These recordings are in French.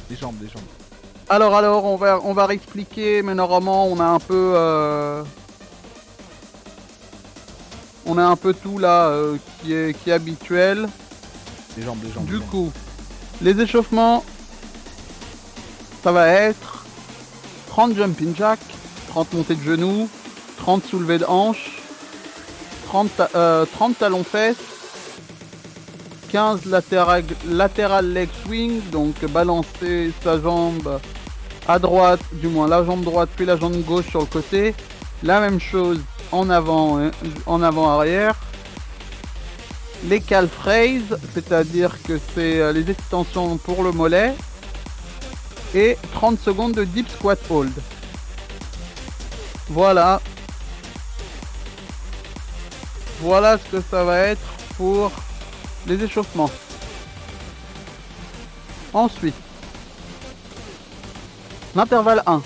Les jambes, les jambes. Alors, on va réexpliquer, mais normalement, on a un peu... on a un peu tout là qui est habituel. Les jambes, les jambes. Du coup, les échauffements, ça va être 30 jumping jack, 30 montées de genoux, 30 soulevés de hanches, 30 talons fesses, 15 lateral leg swing, donc balancer sa jambe à droite, du moins la jambe droite puis la jambe gauche sur le côté. La même chose en avant arrière. Les calf raise, c'est-à-dire que c'est les extensions pour le mollet. Et 30 secondes de deep squat hold. Voilà. Voilà ce que ça va être pour les échauffements. Ensuite, l'intervalle 1.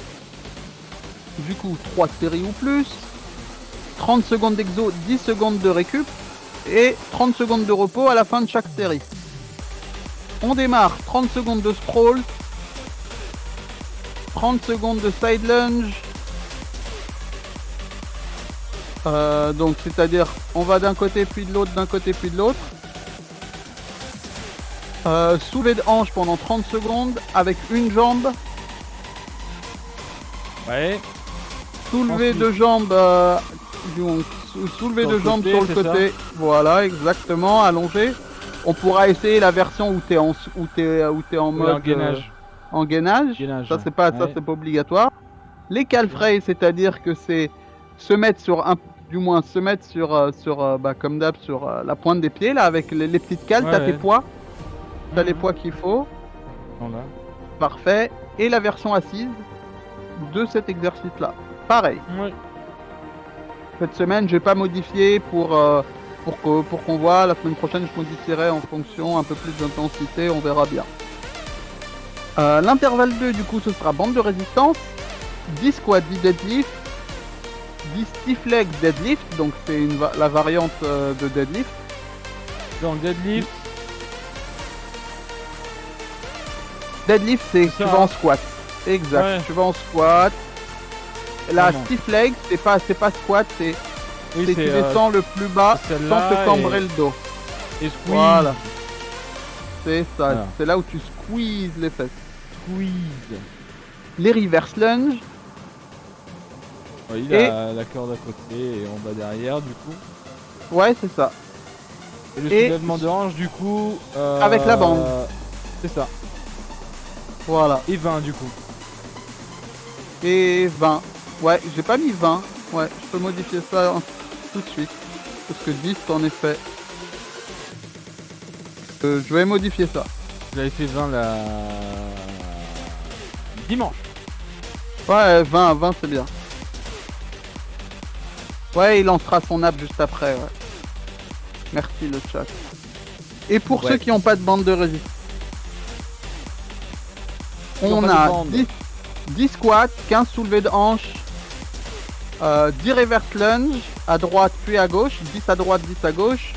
Du coup, 3 séries ou plus. 30 secondes d'exo, 10 secondes de récup. Et 30 secondes de repos à la fin de chaque série. On démarre 30 secondes de sprawl. 30 secondes de side lunge. Donc c'est-à-dire on va d'un côté puis de l'autre, d'un côté puis de l'autre. Soulevé de hanche pendant 30 secondes avec une jambe. Ouais. Soulevé de jambes soulevé de jambes sur le côté. Voilà, exactement, allongé. On pourra essayer la version où t'es en mode gainage. En gainage. Ça c'est pas obligatoire. Les calf raise, c'est-à-dire que c'est se mettre sur comme d'hab sur la pointe des pieds là avec les petites cales. T'as tes poids. T'as les poids qu'il faut. Voilà. Parfait. Et la version assise de cet exercice là. Pareil. Ouais. Cette semaine, j'ai pas modifié pour qu'on voit. La semaine prochaine, je modifierai en fonction un peu plus d'intensité. On verra bien. L'intervalle 2, du coup, ce sera bande de résistance. 10 squats, 10 deadlift. 10 stiff leg deadlift. Donc, c'est la variante de deadlift. Donc, deadlift. Deadlift, c'est tu vas en squat. Exact. Ouais. Tu vas en squat. La stiff leg, c'est pas squat, c'est tu descends le plus bas sans te cambrer le dos. Et squeeze. Voilà. C'est ça. Voilà. C'est là où tu squeezes les fesses. Squeeze. Les reverse lunge. Oui, la corde à côté et on va derrière du coup. Ouais, c'est ça. Et le soulèvement de hanche du coup. Avec la bande. C'est ça. Voilà. Et 20 du coup. Et 20. Ouais, j'ai pas mis 20. Ouais, je peux modifier ça tout de suite. Parce que 10 en effet. Je vais modifier ça. J'avais fait 20 dimanche. Ouais, 20 c'est bien. Ouais, il lancera son app juste après, ouais. Merci le chat. Et pour ceux qui n'ont pas de bande de résistance, on a 10 squats, 15 soulevés de hanches, 10 reverse lunge à droite puis à gauche, 10 à droite, 10 à gauche,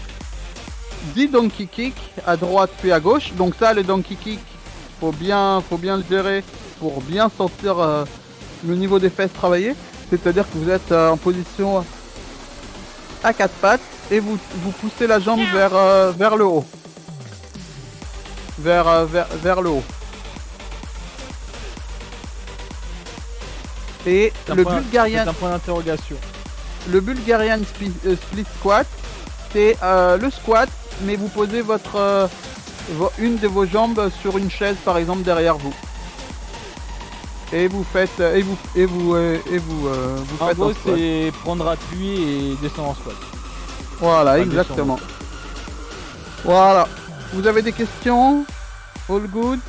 10 donkey kick à droite puis à gauche. Donc ça, le donkey kick, faut bien le gérer pour bien sentir le niveau des fesses travailler. C'est-à-dire que vous êtes en position à 4 pattes et vous poussez la jambe vers le haut. Vers le haut. Et le Bulgarian... C'est un point d'interrogation. Le Bulgarian split squat, c'est le squat, mais vous posez une de vos jambes sur une chaise, par exemple, derrière vous. Et vous faites... En gros, c'est prendre appui et descendre en squat. Voilà, exactement. Voilà. Vous avez des questions? All good?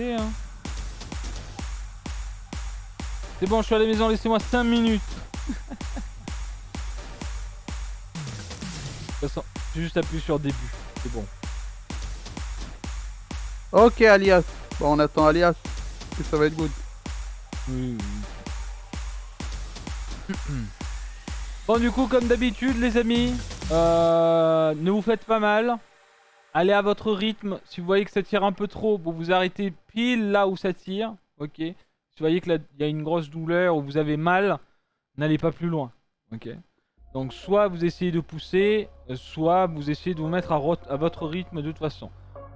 Hein. C'est bon, je suis à la maison, laissez-moi 5 minutes. J'ai juste appuyé sur début, c'est bon. Ok Alias, bon on attend Alias, et ça va être good. Oui. Bon du coup comme d'habitude les amis, ne vous faites pas mal. allez à votre rythme. Si vous voyez que ça tire un peu trop, vous vous arrêtez pile là où ça tire. Ok. Si vous voyez qu'il y a une grosse douleur ou vous avez mal, n'allez pas plus loin. Ok. Donc soit vous essayez de pousser, soit vous essayez de vous mettre à votre rythme de toute façon.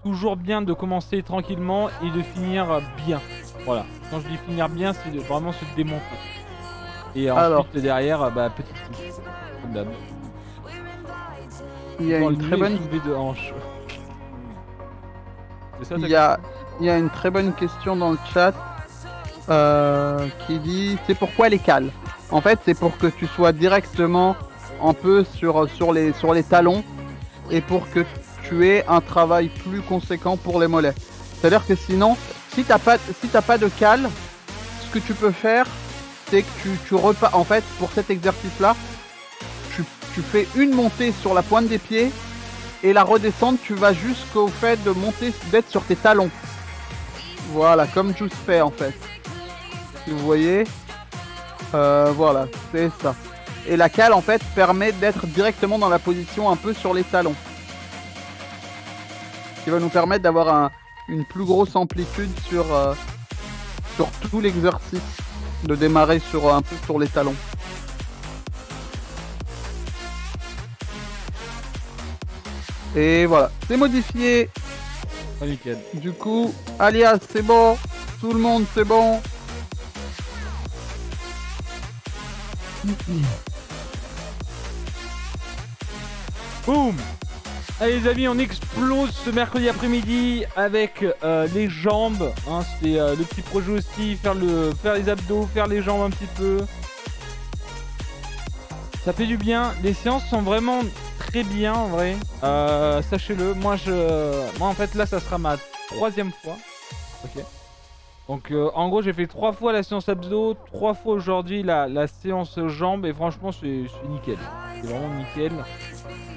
Toujours bien de commencer tranquillement et de finir bien. Voilà. Quand je dis finir bien, c'est de vraiment se démonter. Et ensuite derrière, petite touche. Comme d'hab. Il y a une très bonne de hanche. Ça, il y a une très bonne question dans le chat qui dit c'est pourquoi les cales. En fait, c'est pour que tu sois directement un peu sur les talons et pour que tu aies un travail plus conséquent pour les mollets. C'est-à-dire que sinon, si t'as pas de cale, ce que tu peux faire, c'est que tu repars. En fait, pour cet exercice-là, tu fais une montée sur la pointe des pieds et la redescente, tu vas jusqu'au fait de monter, d'être sur tes talons. Voilà, comme Juice fait en fait. Si vous voyez, voilà, c'est ça. Et la cale en fait permet d'être directement dans la position un peu sur les talons. Ce qui va nous permettre d'avoir une plus grosse amplitude sur tout l'exercice. De démarrer un peu sur les talons. Et voilà, c'est modifié. Ah, nickel. Du coup, alias, c'est bon. Tout le monde, c'est bon. Boum. Allez les amis, on explose ce mercredi après-midi avec les jambes. Hein, c'est le petit projet aussi, faire les abdos, faire les jambes un petit peu. Ça fait du bien. Les séances sont vraiment très bien en vrai. Sachez-le. Moi en fait là ça sera ma 3e fois. Ok. Donc en gros j'ai fait 3 fois la séance abdos, 3 fois aujourd'hui la séance jambes et franchement c'est nickel. C'est vraiment nickel.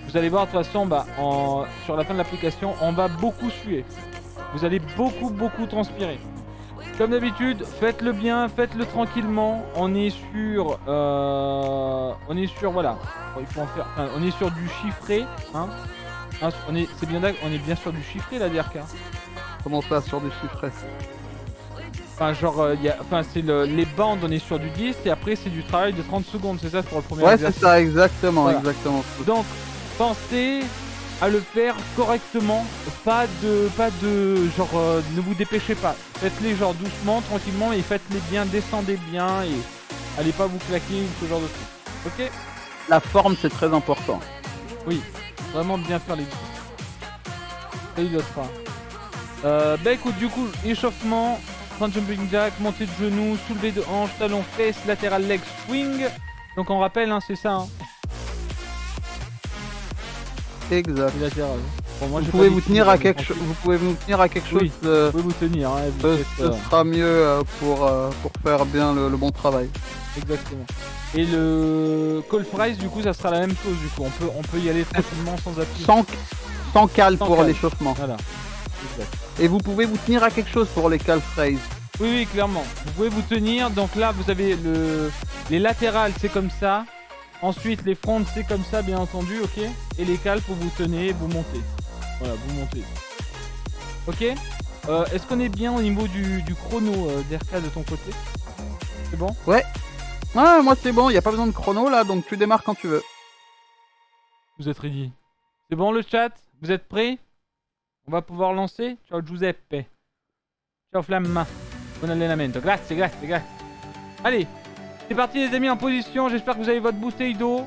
Vous allez voir de toute façon sur la fin de l'application on va beaucoup suer. Vous allez beaucoup transpirer. Comme d'habitude, faites-le bien, faites-le tranquillement. On est sur voilà. Il faut en faire. Enfin, on est sur du chiffré, hein. On est bien sur du chiffré la DRK. Comment ça sur du chiffré? Enfin genre c'est les bandes, on est sur du 10 et après c'est du travail de 30 secondes, c'est ça pour le premier exercice. Ouais, c'est ça, exactement, voilà. exactement. Donc pensez à le faire correctement, pas de genre ne vous dépêchez pas, faites-les genre doucement, tranquillement et faites-les bien, descendez bien et allez pas vous claquer ou ce genre de truc. Ok. La forme c'est très important. Oui, vraiment bien faire les deux. Et il autre. Écoute, du coup, échauffement, front jumping jack, montée de genoux, soulevé de hanche, talon, fesse, latéral leg swing. Donc on rappelle, hein, c'est ça. Hein. Exact. Bon, moi, vous pouvez vous tenir à quelque chose. Vous pouvez vous tenir à quelque chose. Vous pouvez vous tenir. Hein, ce sera mieux pour faire bien le bon travail. Exactement. Et le calf raise, du coup, ça sera la même chose. Du coup, on peut y aller tranquillement sans appui. Sans cale pour l'échauffement. Voilà. Exact. Et vous pouvez vous tenir à quelque chose pour les calf raise. Oui, clairement. Vous pouvez vous tenir. Donc là, vous avez les latérales, c'est comme ça. Ensuite, les fronts, c'est comme ça, bien entendu, ok. Et les calfs, vous tenez, vous montez. Voilà, vous montez. Ok. Est-ce qu'on est bien au niveau du chrono d'RK de ton côté? C'est bon? Ouais. Ouais, moi c'est bon, il n'y a pas besoin de chrono là, donc tu démarres quand tu veux. Vous êtes ready? C'est bon le chat? Vous êtes prêts? On va pouvoir lancer? Ciao Giuseppe. Ciao Flamma. Buon allenamento. Grazie. Allez, c'est parti les amis en position. J'espère que vous avez votre bouteille d'eau.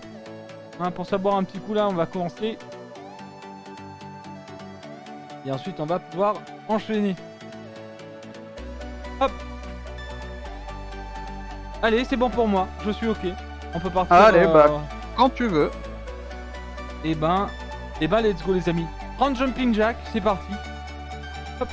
Hein, pour savoir un petit coup là, on va commencer. Et ensuite, on va pouvoir enchaîner. Hop. Allez, c'est bon pour moi. Je suis ok. On peut partir. Allez, quand tu veux. Et let's go les amis. Front jumping jack, c'est parti. Hop.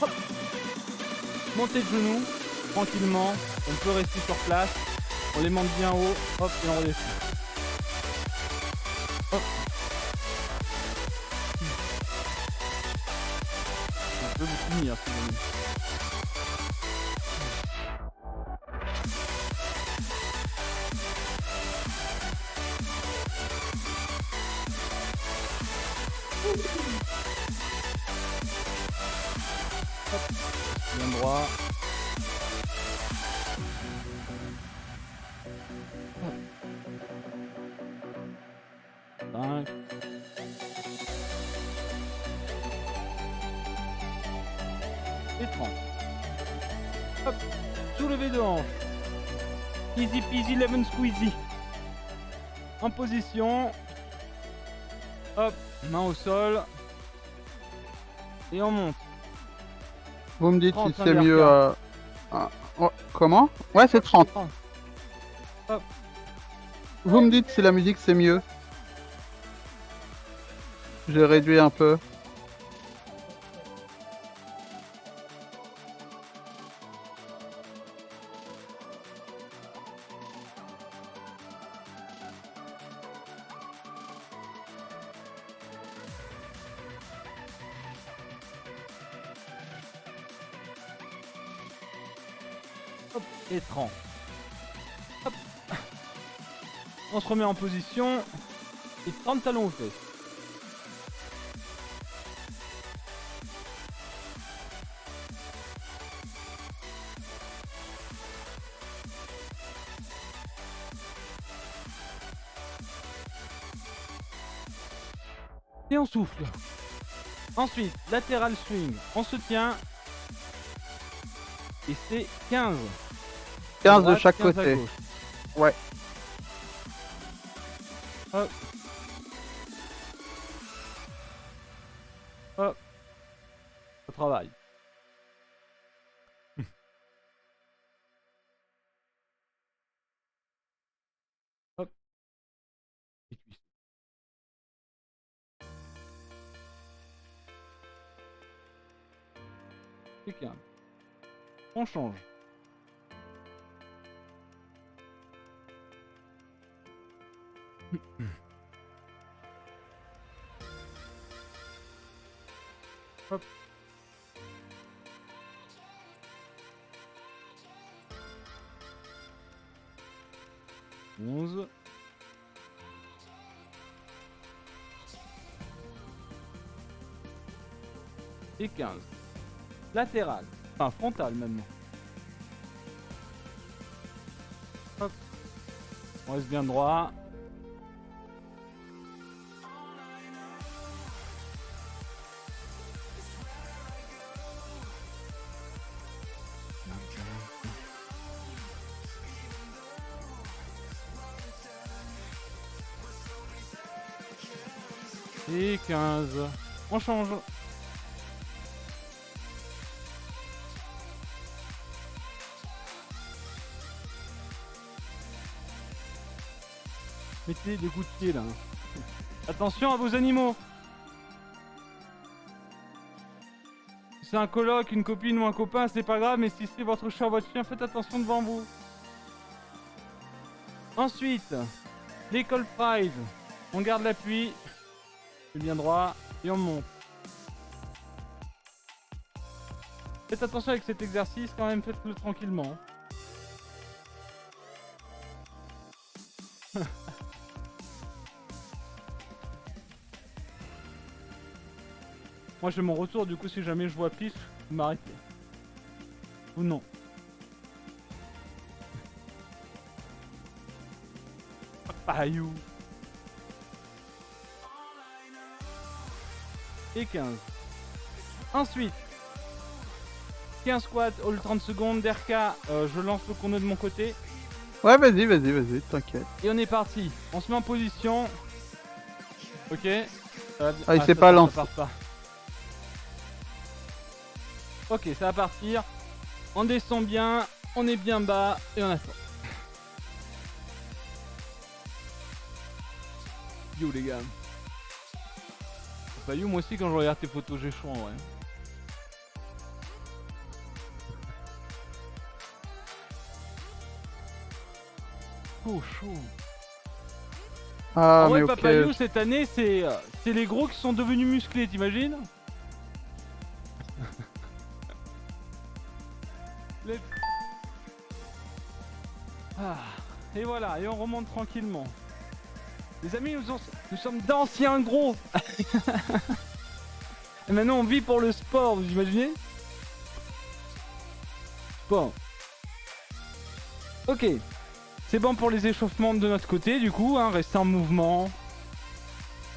Hop. Montée de genoux, tranquillement. On peut rester sur place. On les monte bien haut. Hop, et on redescend. Hop. On peut vous finir si vous voulez. Hop. Bien droit. Hop. 5. Et 30. Hop. Soulevé de hanche. Easy peasy lemon squeezy. En position. Hop. Main au sol. Et on monte. Vous me dites si 30, c'est mieux. Oh, comment? Ouais, c'est 30. 30. Hop. Vous me dites si la musique c'est mieux. J'ai réduit un peu. Hop, et 30. Hop. On se remet en position. Et 30 talons aux fesses. Et on souffle. Ensuite, latéral swing. On se tient. Et c'est 15. 15 de Droite, chaque 15 à côté. gauche. Ouais. Hop. Hop. Au travail. Hop. Et cuisses. C'est 15. On change. Hop. Onze. Et 15. Latéral. Enfin frontal maintenant. Hop. On reste bien droit. Et 15. On change. Mettez des coups de pied là. Attention à vos animaux. Si c'est un coloc, une copine ou un copain, c'est pas grave, mais si c'est votre chat ou votre chien, faites attention devant vous. Ensuite, les call fries. On garde l'appui. C'est bien droit. Et on monte. Faites attention avec cet exercice quand même, faites-le tranquillement. Moi j'ai mon retour, du coup si jamais je vois pif, vous m'arrêtez. Ou non. Papayou. Et 15. Ensuite, 15 squats, all 30 secondes, DRK, je lance le chrono de mon côté. Ouais, vas-y, t'inquiète. Et on est parti. On se met en position. Ok. Ah, il s'est pas lancé. Ça part pas. Ok, ça va partir. On descend bien, on est bien bas et on attend. Yo les gars. Pas you, moi aussi quand je regarde tes photos j'ai chaud en vrai. chaud, chaud. Ah, mais ouais, ok. Papayou, cette année, c'est les gros qui sont devenus musclés, t'imagines? Les- Ah, et voilà, et on remonte tranquillement. Les amis, nous sommes d'anciens gros. Et maintenant, on vit pour le sport, vous imaginez? Bon. Ok. C'est bon pour les échauffements de notre côté, du coup, hein, rester en mouvement.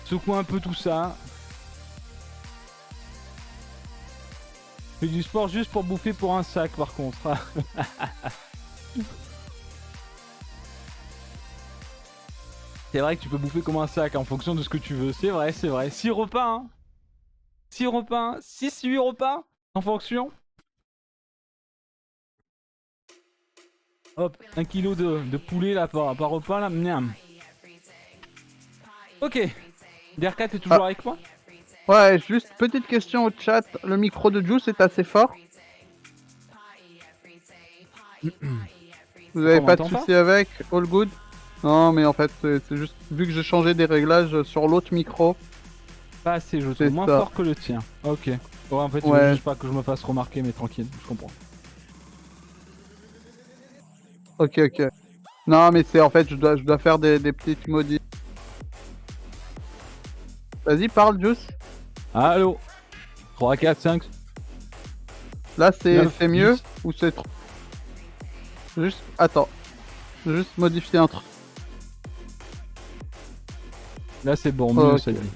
Secouer un peu tout ça. Fais du sport juste pour bouffer pour un sac, par contre. C'est vrai que tu peux bouffer comme un sac en fonction de ce que tu veux. C'est vrai, c'est vrai. 6 repas, hein. 6 repas, hein. 6-8 repas en fonction. Hop, 1 kilo de poulet là par repas là. Miam. Ok. DRK, t'es toujours avec moi? Ouais, juste petite question au chat. Le micro de Juice est assez fort? Vous avez pas de soucis avec? All good? Non, mais en fait, c'est juste vu que j'ai changé des réglages sur l'autre micro. Pas assez, je trouve. Moins fort que le tien. Ok. Ouais, en fait, tu veux juste pas que je me fasse remarquer, mais tranquille, je comprends. Ok, ok. Non, mais c'est en fait, je dois faire des petites modifs. Vas-y, parle, Juice. Allô 3, 4, 5. Là, c'est mieux 10. ou c'est trop? Juste, attends. Juste modifier un truc. Là, c'est bon, mieux, ça dit.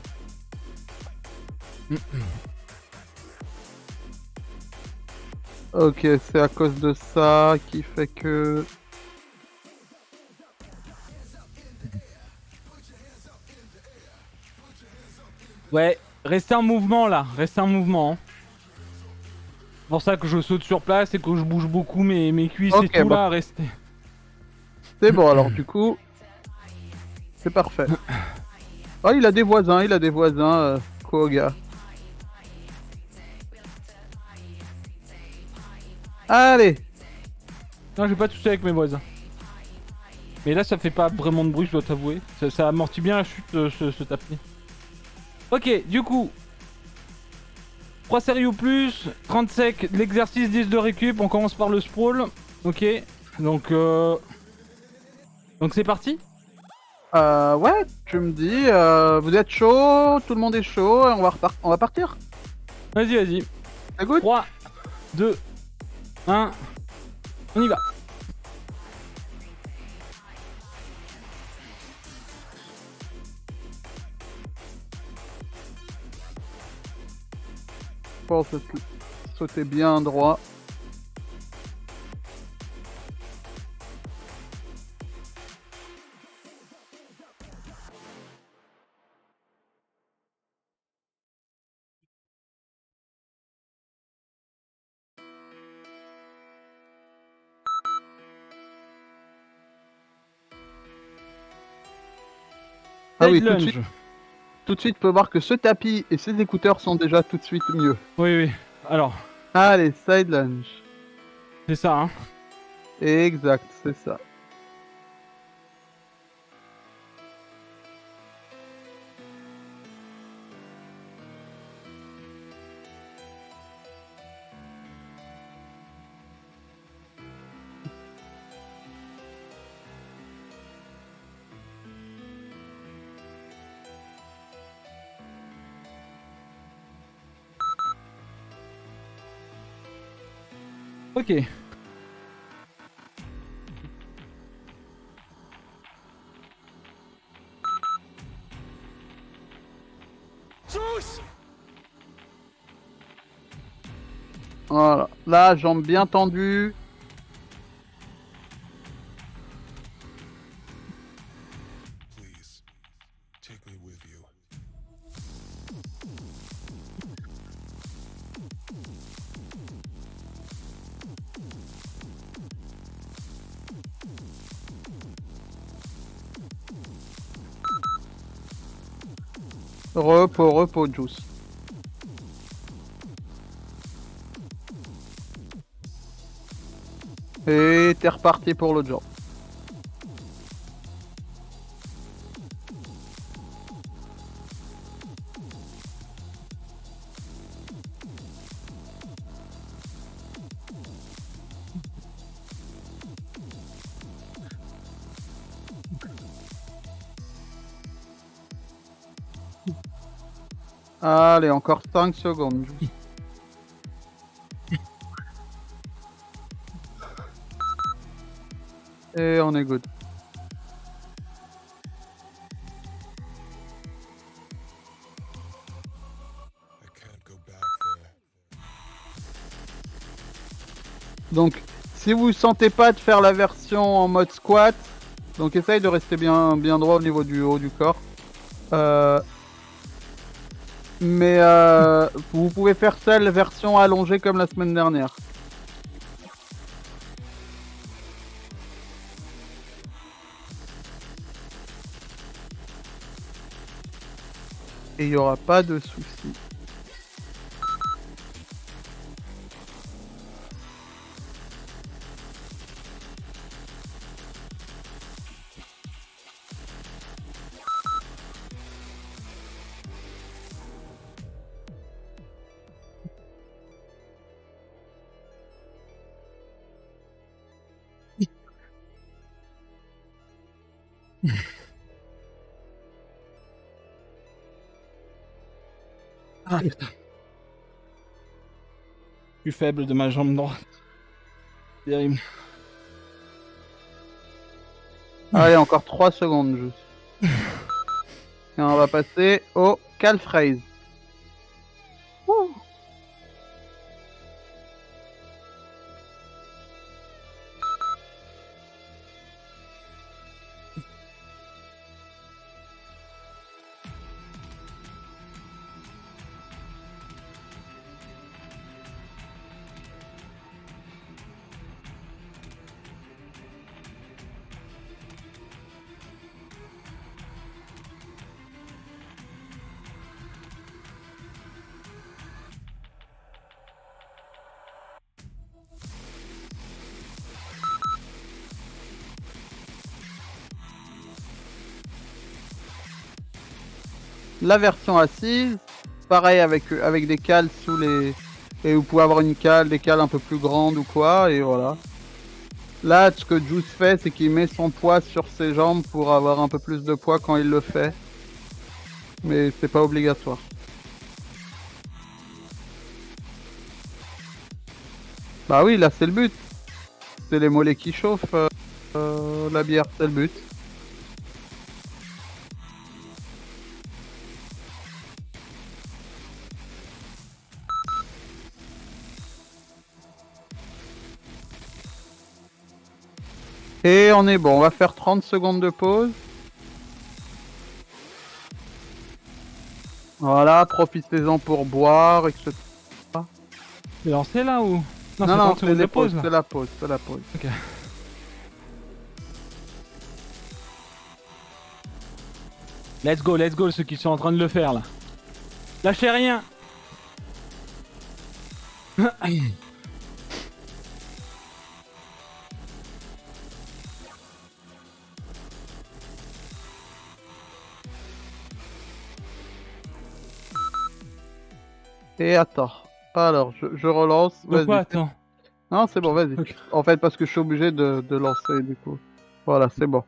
Ok, c'est à cause de ça qui fait que... Ouais, restez en mouvement là, restez en mouvement. Hein. C'est pour ça que je saute sur place et que je bouge beaucoup mes cuisses et tout là, restez. C'est bon alors du coup, c'est parfait. Oh, il a des voisins, Koga. Allez. Non, j'ai pas touché avec mes voisins. Mais là, ça fait pas vraiment de bruit, je dois t'avouer. Ça amortit bien la chute, ce tapis. Ok, du coup. 3 séries ou plus, 30 secs, l'exercice 10 de récup, on commence par le sprawl. Ok, donc c'est parti. Ouais, tu me dis, vous êtes chaud, tout le monde est chaud, on va partir. Vas-y, vas-y. 3, 2, 1, on y va. Je pense sauter bien droit. Ah oui, tout de suite, on peut voir que ce tapis et ses écouteurs sont déjà tout de suite mieux. Oui, oui. Alors. Allez, side lunge. C'est ça, hein. Exact, c'est ça. Ok. Voilà. Là, jambes bien tendues. Repos, Juice. Et t'es reparti pour le job. Allez, encore 5 secondes. Et on est good. Donc, si vous sentez pas de faire la version en mode squat, donc essaye de rester bien droit au niveau du haut du corps. Mais vous pouvez faire celle version allongée comme la semaine dernière. Et il n'y aura pas de soucis. Ah putain. Je suis faible de ma jambe droite. Terrible. Allez, encore 3 secondes juste. Et on va passer au calf raise. Ouh. La version assise, pareil avec des cales sous les... Et vous pouvez avoir des cales un peu plus grandes ou quoi, et voilà. Là, ce que Juice fait, c'est qu'il met son poids sur ses jambes pour avoir un peu plus de poids quand il le fait. Mais c'est pas obligatoire. Bah oui, là c'est le but. C'est les mollets qui chauffent la bière, c'est le but. Et on est bon, on va faire 30 secondes de pause. Voilà, profitez-en pour boire, etc. C'est lancé là ou? Non, c'est c'est pause, c'est la pause, c'est la pause. Ok. Let's go ceux qui sont en train de le faire là. Lâchez rien. Et attends. Alors, je relance. Donc quoi, Vas-y. attends. Non, c'est bon, vas-y. Okay. En fait, parce que je suis obligé de lancer du coup. Voilà, c'est bon.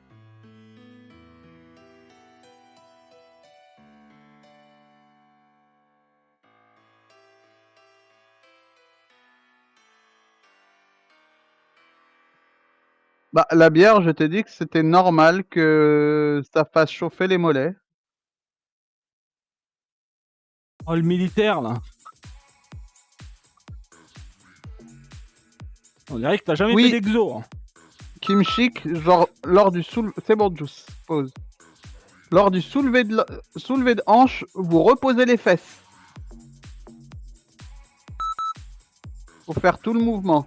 Bah, la bière, je t'ai dit que c'était normal que ça fasse chauffer les mollets. Oh, le militaire là. On dirait que t'as jamais fait d'exo. Kimchik, genre lors du c'est bon, Juice, pause. Lors du soulevé de hanche, vous reposez les fesses. Pour faire tout le mouvement.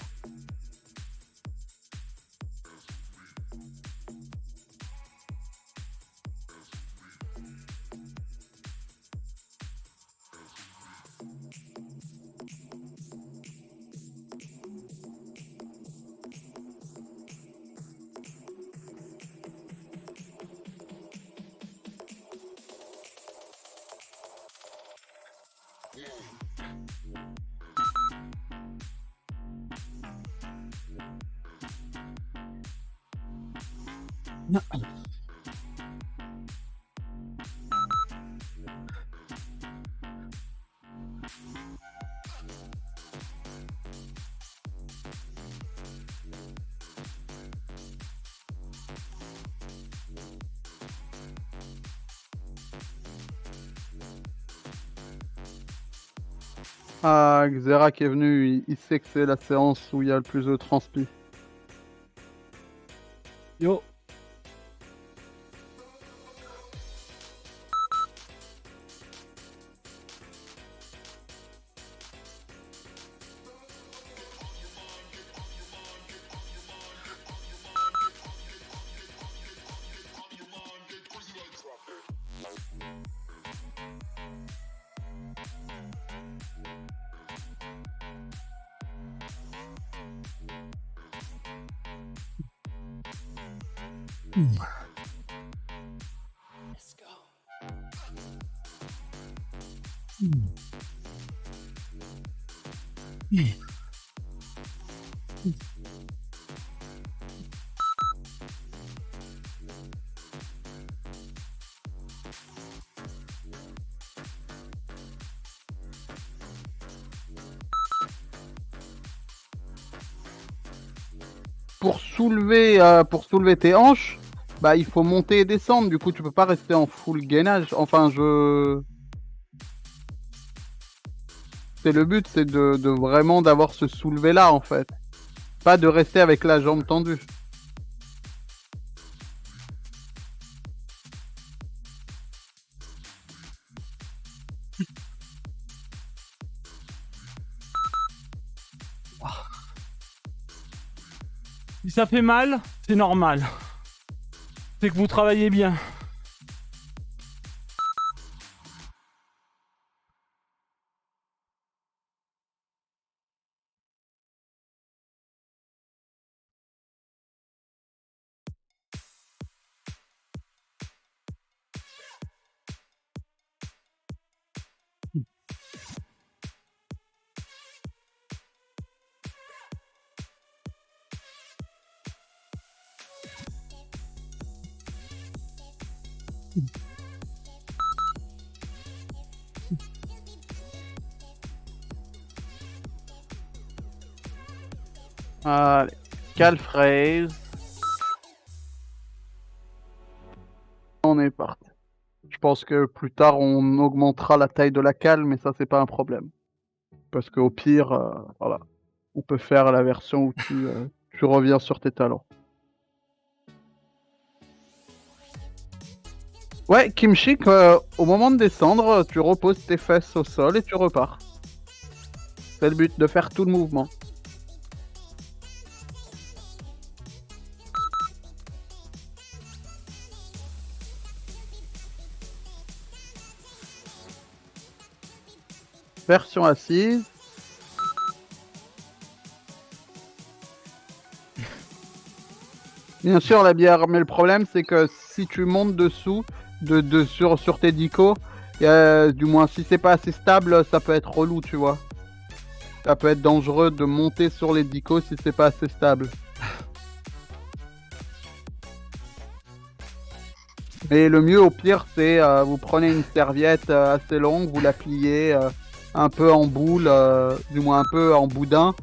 Non. Ah, Xerac est venu, il sait que c'est la séance où il y a le plus de transpi. Yo. Pour soulever tes hanches, bah il faut monter et descendre. Du coup, tu peux pas rester en full gainage. Enfin, c'est le but, c'est de vraiment d'avoir ce soulevé là en fait, pas de rester avec la jambe tendue. Si ça fait mal, c'est normal. C'est que vous travaillez bien. Allez, calfraise. On est parti. Je pense que plus tard on augmentera la taille de la cale, mais ça c'est pas un problème. Parce qu'au pire, voilà, on peut faire la version où tu reviens sur tes talons. Ouais, Kimchik, au moment de descendre, tu reposes tes fesses au sol et tu repars. C'est le but, de faire tout le mouvement. Version assise. Bien sûr la bière, mais le problème c'est que si tu montes dessous, sur tes dicos, du moins si c'est pas assez stable, ça peut être relou, tu vois. Ça peut être dangereux de monter sur les dicos si c'est pas assez stable. Mais le mieux au pire c'est vous prenez une serviette assez longue, vous la pliez un peu en boule, du moins un peu en boudin,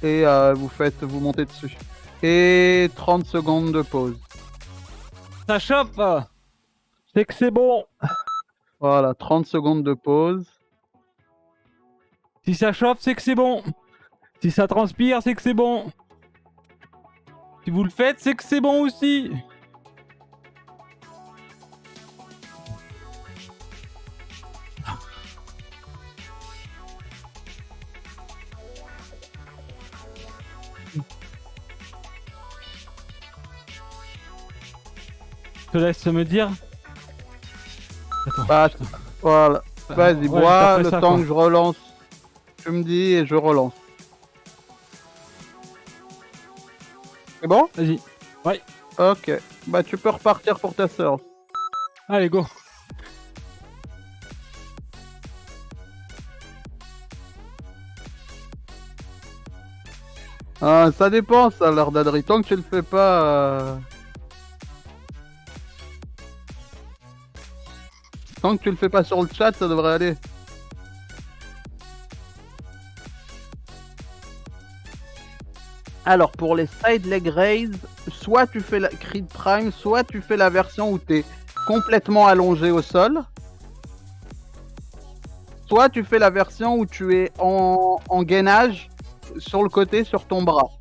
et vous montez dessus. Et 30 secondes de pause. Ça chope. C'est que c'est bon. Voilà, 30 secondes de pause. Si ça chauffe, c'est que c'est bon. Si ça transpire, c'est que c'est bon. Si vous le faites, c'est que c'est bon aussi. Je te laisse me dire. Attends. Bah, voilà. Vas-y, ouais, bois le ça, temps quoi. que je relance. Tu me dis et je relance. C'est bon? Vas-y. Ouais. Ok. Bah tu peux repartir pour ta sœur. Allez, go. Ah, ça dépend, ça, l'heure d'Adri. Tant que tu le fais pas... Tant que tu le fais pas sur le chat, ça devrait aller. Alors, pour les side leg raise, soit tu fais la Creed Prime, soit tu fais la version où t'es complètement allongé au sol. soit tu fais la version où tu es en gainage sur le côté, sur ton bras.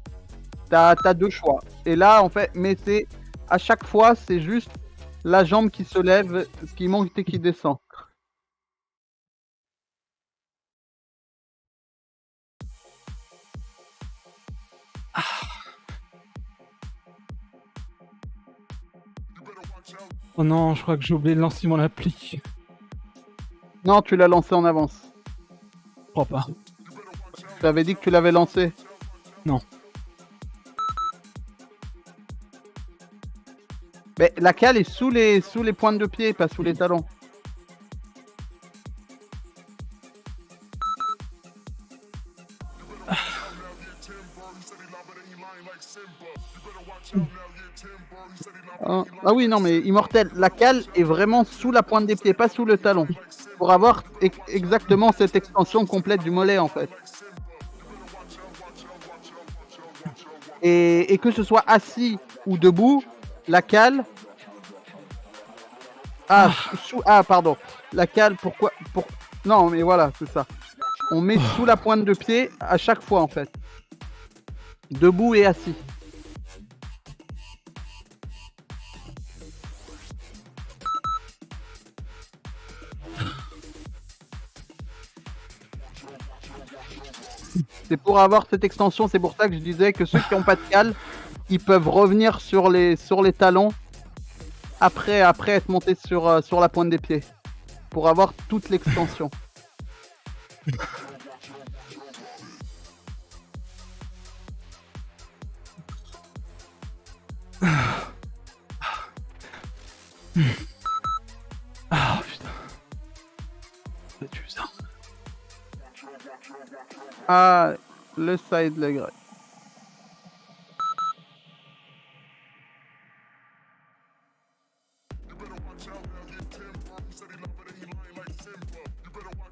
T'as deux choix. Et là, en fait, mais c'est à chaque fois, c'est juste la jambe qui se lève, ce qui monte et qui descend. Oh non, je crois que j'ai oublié de lancer mon appli. Non, tu l'as lancé en avance. Je crois pas. Tu avais dit que tu l'avais lancé. Non. Mais la cale est sous les pointes de pied, pas sous les talons. Ah oui, non, mais Immortel, la cale est vraiment sous la pointe des pieds, pas sous le talon. Pour avoir exactement cette extension complète du mollet, en fait. Et que ce soit assis ou debout, la cale... pardon. La cale, pourquoi... Non, mais voilà, c'est ça. On met sous la pointe de pied à chaque fois, en fait. Debout et assis. C'est pour avoir cette extension, c'est pour ça que je disais que ceux qui n'ont pas de cale, ils peuvent revenir sur les talons après être montés sur la pointe des pieds. Pour avoir toute l'extension. Ah putain. Ça tue ça. Ah, le side leg raise.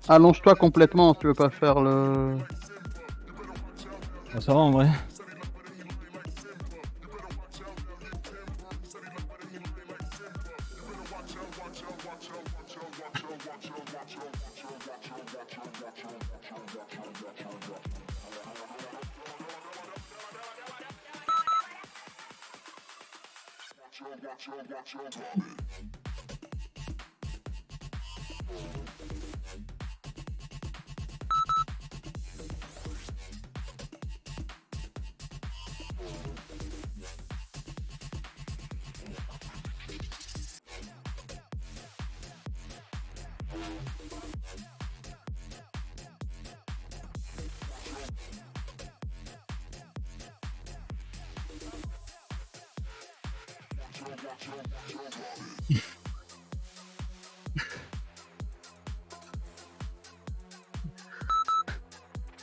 Allonge-toi complètement si tu veux pas faire le... Bon, ça va en vrai.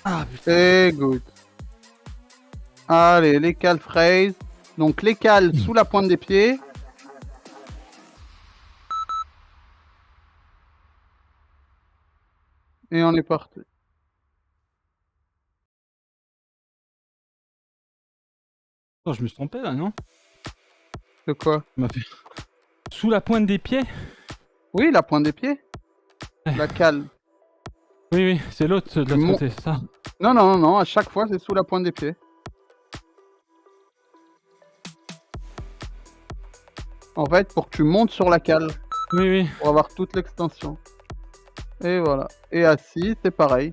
Ah putain. C'est good. Allez, les cales fraises. Donc les cales sous la pointe des pieds. Et on est parti. Oh, je me suis trompé là, non? De quoi? Tu m'as fait... Sous la pointe des pieds? Oui, la pointe des pieds. La cale. Oui, oui, c'est l'autre de l'autre côté, c'est ça? Non, non, non, non, à chaque fois c'est sous la pointe des pieds. En fait, pour que tu montes sur la cale. Oui, oui. Pour avoir toute l'extension. Et voilà. Et assis, c'est pareil.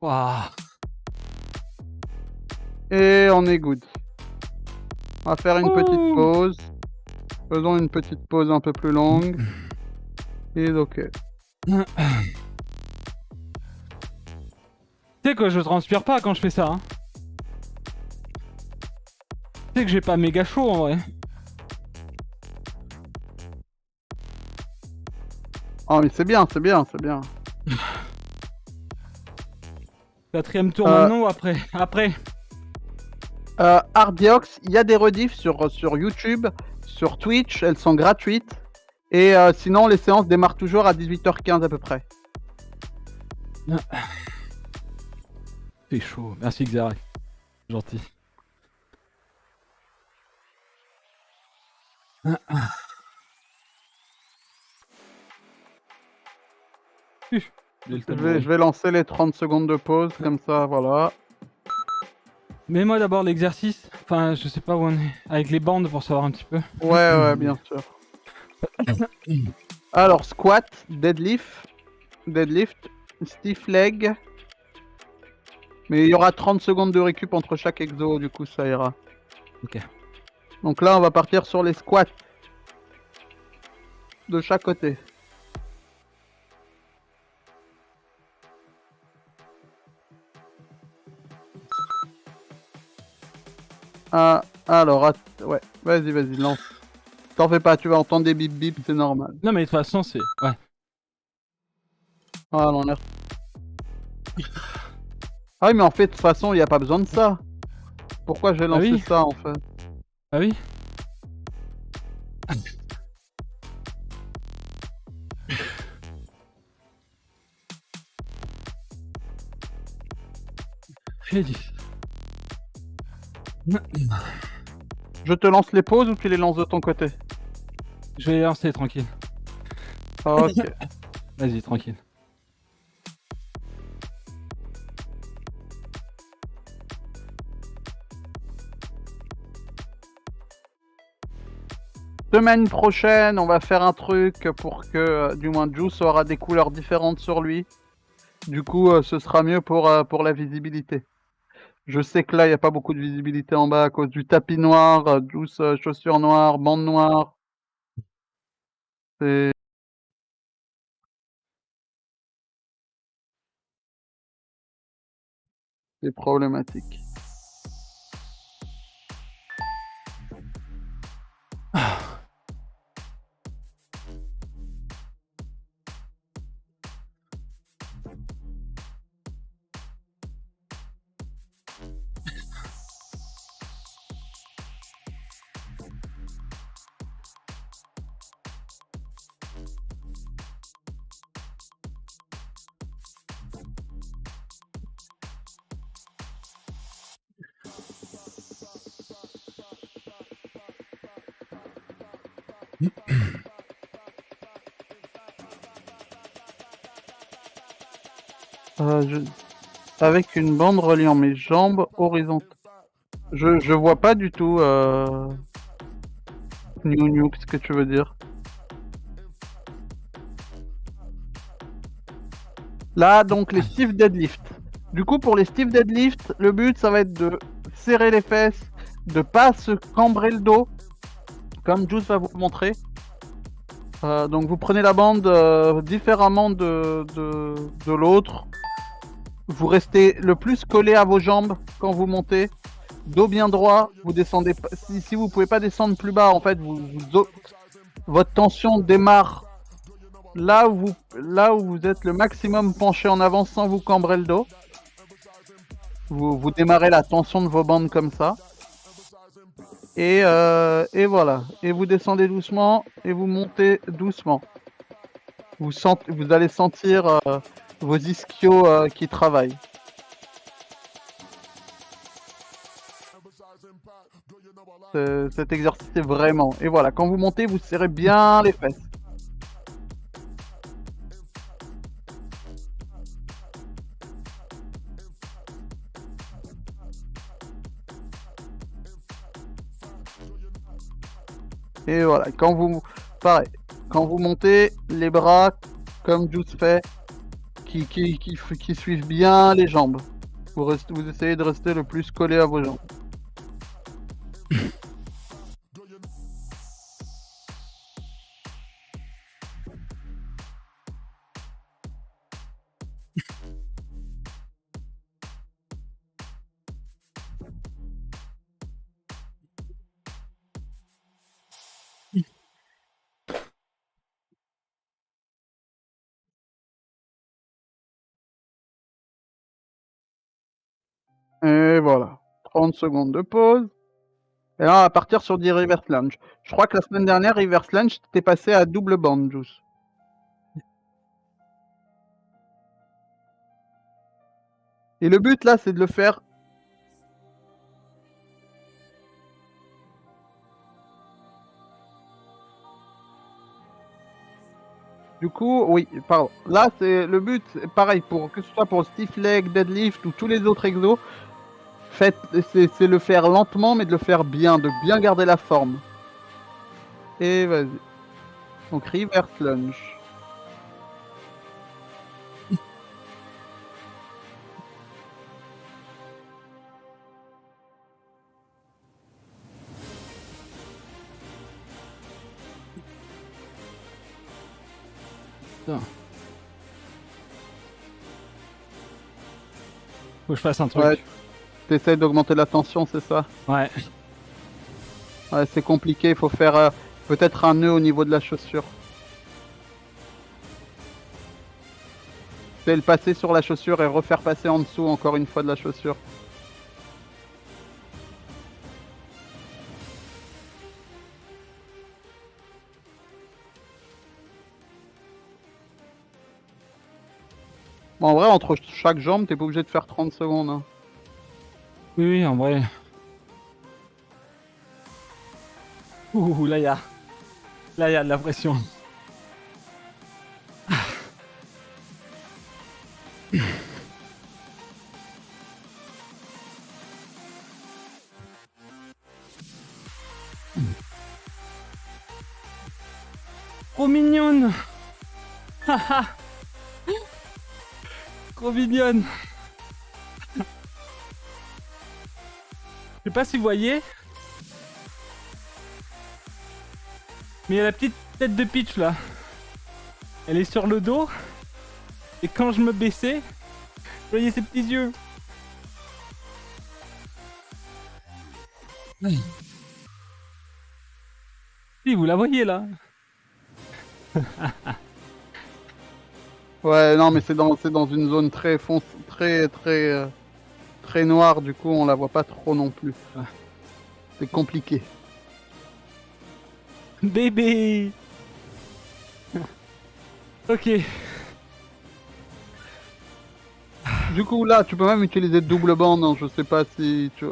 Waouh. Et on est good. On va faire une petite pause. Faisons une petite pause un peu plus longue. Et ok. Tu sais que je transpire pas quand je fais ça. Hein. Tu sais que j'ai pas méga chaud en vrai. Oh, mais c'est bien, c'est bien, c'est bien. 4ème tour maintenant ou après? Après. Ardiox, il y a des rediffs sur YouTube, sur Twitch, elles sont gratuites. Et sinon, les séances démarrent toujours à 18h15 à peu près. C'est chaud. Merci Xerac. Gentil. Je vais lancer les 30 secondes de pause, comme ça, voilà. Mets-moi d'abord l'exercice. Enfin, je sais pas où on est. Avec les bandes pour savoir un petit peu. Ouais, bien sûr. Alors, squat, deadlift, stiff leg. Mais il y aura 30 secondes de récup entre chaque exo, du coup, ça ira. Ok. Donc là, on va partir sur les squats. De chaque côté. Alors, ouais, vas-y, lance. T'en fais pas, tu vas entendre des bip bip, c'est normal. Non, mais de toute façon, c'est. Ouais. Ah, non, merci. Ah oui, mais en fait, de toute façon, il n'y a pas besoin de ça. Pourquoi j'ai lancé ça, en fait? Ah oui. J'ai dit. Je te lance les pauses ou tu les lances de ton côté? Je vais les lancer tranquille. Ok. Vas-y, tranquille. Semaine prochaine, on va faire un truc pour que, du moins, Juice aura des couleurs différentes sur lui. Du coup, ce sera mieux pour la visibilité. Je sais que là, il n'y a pas beaucoup de visibilité en bas à cause du tapis noir, Juice, chaussures noires, bandes noires. C'est problématique. Avec une bande reliant mes jambes horizontales. Je vois pas du tout ce que tu veux dire. Là, donc, les stiff deadlift. Du coup, pour les stiff deadlift, le but, ça va être de serrer les fesses, de pas se cambrer le dos, comme Juice va vous le montrer. Donc, vous prenez la bande différemment de l'autre. Vous restez le plus collé à vos jambes quand vous montez. Dos bien droit, vous descendez. Si vous pouvez pas descendre plus bas, en fait, votre tension démarre là où vous êtes le maximum penché en avant sans vous cambrer le dos. Vous démarrez la tension de vos bandes comme ça. Et voilà. Et vous descendez doucement et vous montez doucement. Vous allez sentir vos ischios qui travaillent. Cet exercice est vraiment. Et voilà, quand vous montez, vous serrez bien les fesses. Et voilà, pareil, quand vous montez, les bras, comme Juice fait, qui suivent bien les jambes. Vous essayez de rester le plus collé à vos jambes. Et voilà. 30 secondes de pause. Et là, on va partir sur du reverse lunge. Je crois que la semaine dernière, reverse lunge, t'es passé à double bande, Juice. Et le but, là, c'est de le faire... Du coup, oui, pardon. Là, c'est le but, pareil, pour que ce soit pour le stiff leg, deadlift ou tous les autres exos, c'est le faire lentement, mais de le faire bien, de bien garder la forme. Et vas-y. Donc, reverse lunge. Putain. Faut que je fasse un truc. Ouais, t'essayes d'augmenter la tension, c'est ça? Ouais. Ouais, c'est compliqué, il faut faire peut-être un nœud au niveau de la chaussure. C'est le passer sur la chaussure et refaire passer en dessous encore une fois de la chaussure. Bon, en vrai, entre chaque jambe, t'es pas obligé de faire 30 secondes. Hein. Oui, en vrai. Ouh, là, il y a de la pression. Trop mignonne. Trop mignonne. Je sais pas si vous voyez. Mais il y a la petite tête de Peach là. Elle est sur le dos. Et quand je me baissais, je voyais ses petits yeux. Si, vous la voyez là. Ouais, non, mais c'est dans une zone très foncée, très noire, du coup, on la voit pas trop non plus. Ouais. C'est compliqué. Bébé. Ok. Du coup, là, tu peux même utiliser double bande, hein, je sais pas si tu...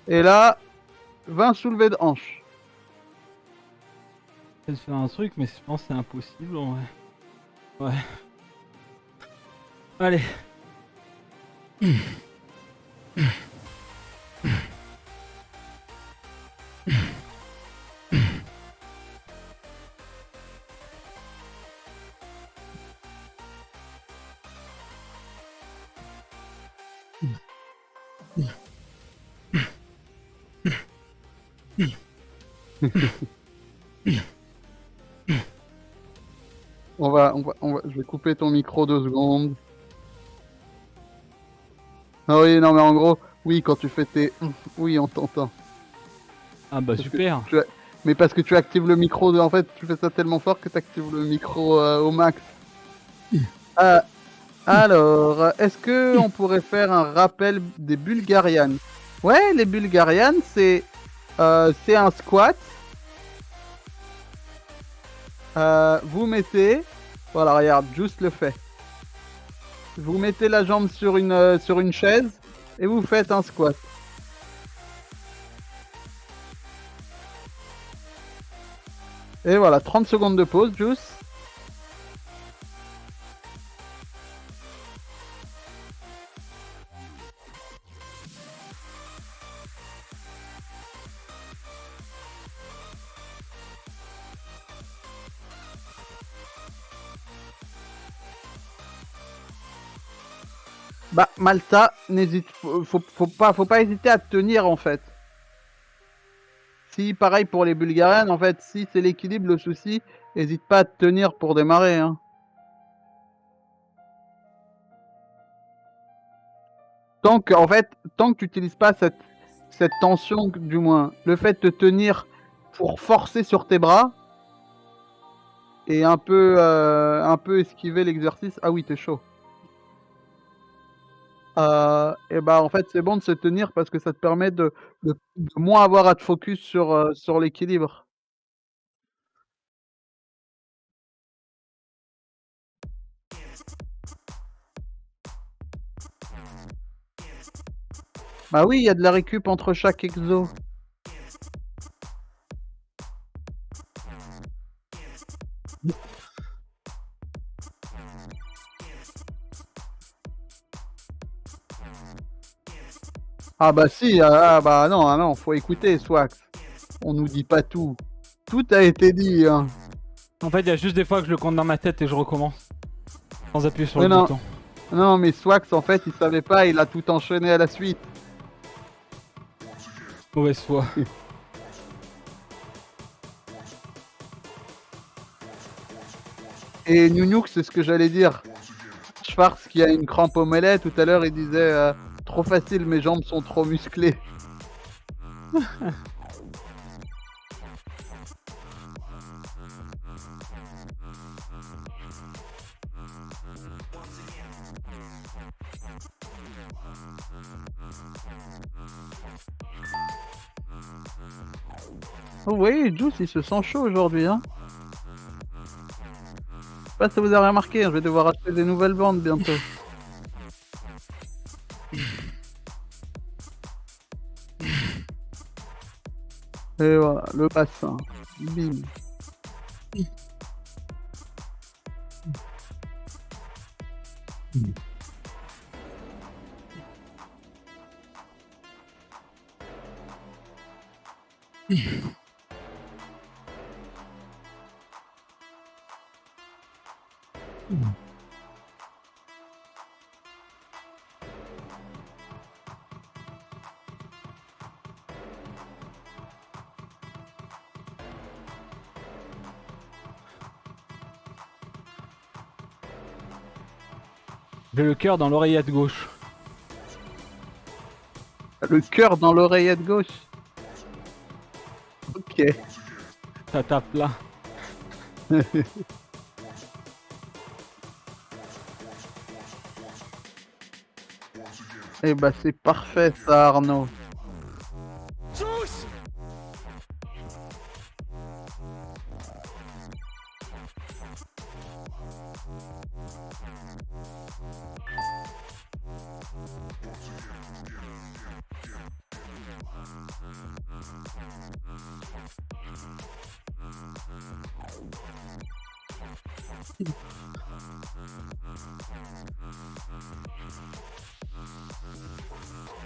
Et là, 20 soulevés de hanche. Je vais faire un truc, mais je pense que c'est impossible en vrai. Ouais. Allez. Je vais couper ton micro 2 secondes. Ah oui, non, mais en gros, oui, quand tu fais tes... Oui, on t'entend. Ah bah super. Mais parce que tu actives le micro, en fait, tu fais ça tellement fort que tu actives le micro au max. Alors, est-ce que on pourrait faire un rappel des Bulgarians? Ouais, les Bulgarians, c'est un squat. Vous mettez... Voilà, regarde, juste le fait. Vous mettez la jambe sur une chaise et vous faites un squat. Et voilà, 30 secondes de pause, Juice. Bah, Malta, faut pas hésiter à tenir en fait. Si, pareil pour les Bulgariennes, en fait, si c'est l'équilibre le souci, n'hésite pas à tenir pour démarrer. Hein. Tant que tu n'utilises pas cette tension, du moins, le fait de tenir pour forcer sur tes bras, et un peu esquiver l'exercice. Ah oui, t'es chaud. Et bah en fait, c'est bon de se tenir parce que ça te permet de moins avoir à te focus sur l'équilibre. Bah oui, il y a de la récup entre chaque exo. Ah bah si, bah non, non, faut écouter Swax. On nous dit pas tout. Tout a été dit, hein. En fait, il y a juste des fois que je le compte dans ma tête et je recommence. Sans appuyer sur Mais le non, bouton. non, mais Swax, en fait, il savait pas, il a tout enchaîné à la suite. Mauvaise foi. Et Nounouk, c'est ce que j'allais dire. Schwartz qui a une crampe au mollet, tout à l'heure, il disait trop facile, mes jambes sont trop musclées. Oh, vous voyez, Juice, il se sent chaud aujourd'hui, hein. Je sais pas si vous avez remarqué, je vais devoir acheter des nouvelles bandes bientôt. Et voilà, le bassin. Bim. J'ai le cœur dans l'oreillette gauche. Le cœur dans l'oreillette gauche. Ok. Ça tape là. Eh bah c'est parfait ça, Arnaud.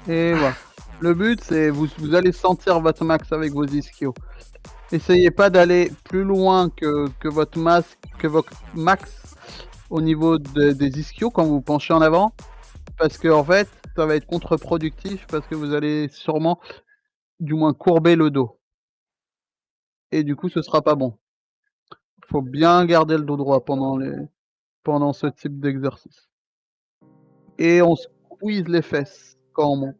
Et voilà. Le but, c'est vous allez sentir votre max avec vos ischios. Essayez pas d'aller plus loin que votre max au niveau des ischios quand vous penchez en avant. Parce que en fait, ça va être contre-productif parce que vous allez sûrement, du moins, courber le dos. Et du coup, ce sera pas bon. Faut bien garder le dos droit pendant ce type d'exercice. Et on squeeze les fesses quand on monte.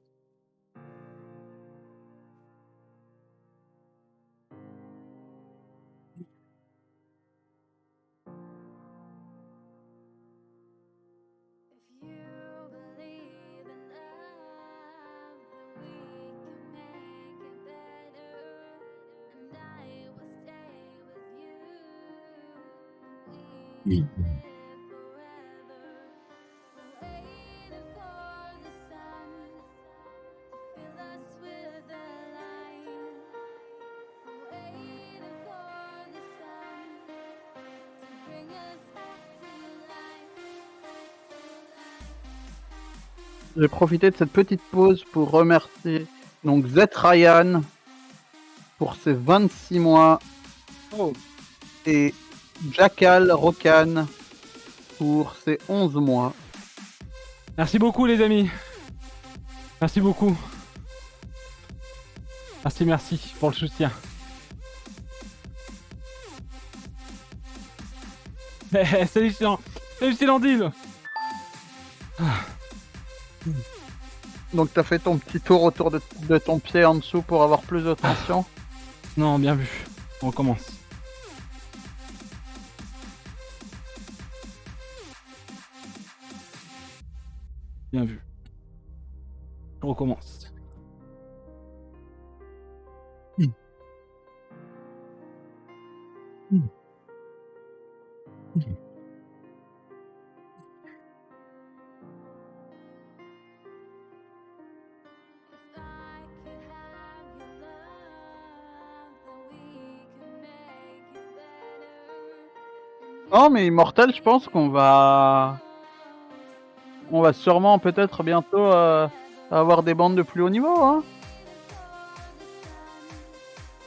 J'ai profité de cette petite pause pour remercier donc Z Ryan pour ses 26 mois et Jackal Rokan pour ses 11 mois. Merci beaucoup les amis. Merci beaucoup. Merci pour le soutien. Salut Silandil. Donc t'as fait ton petit tour autour de ton pied en dessous pour avoir plus de tension. Non, bien vu. On recommence. Bien vu. Je recommence. Non, mais Immortal, je pense qu'on va sûrement peut-être bientôt avoir des bandes de plus haut niveau, hein.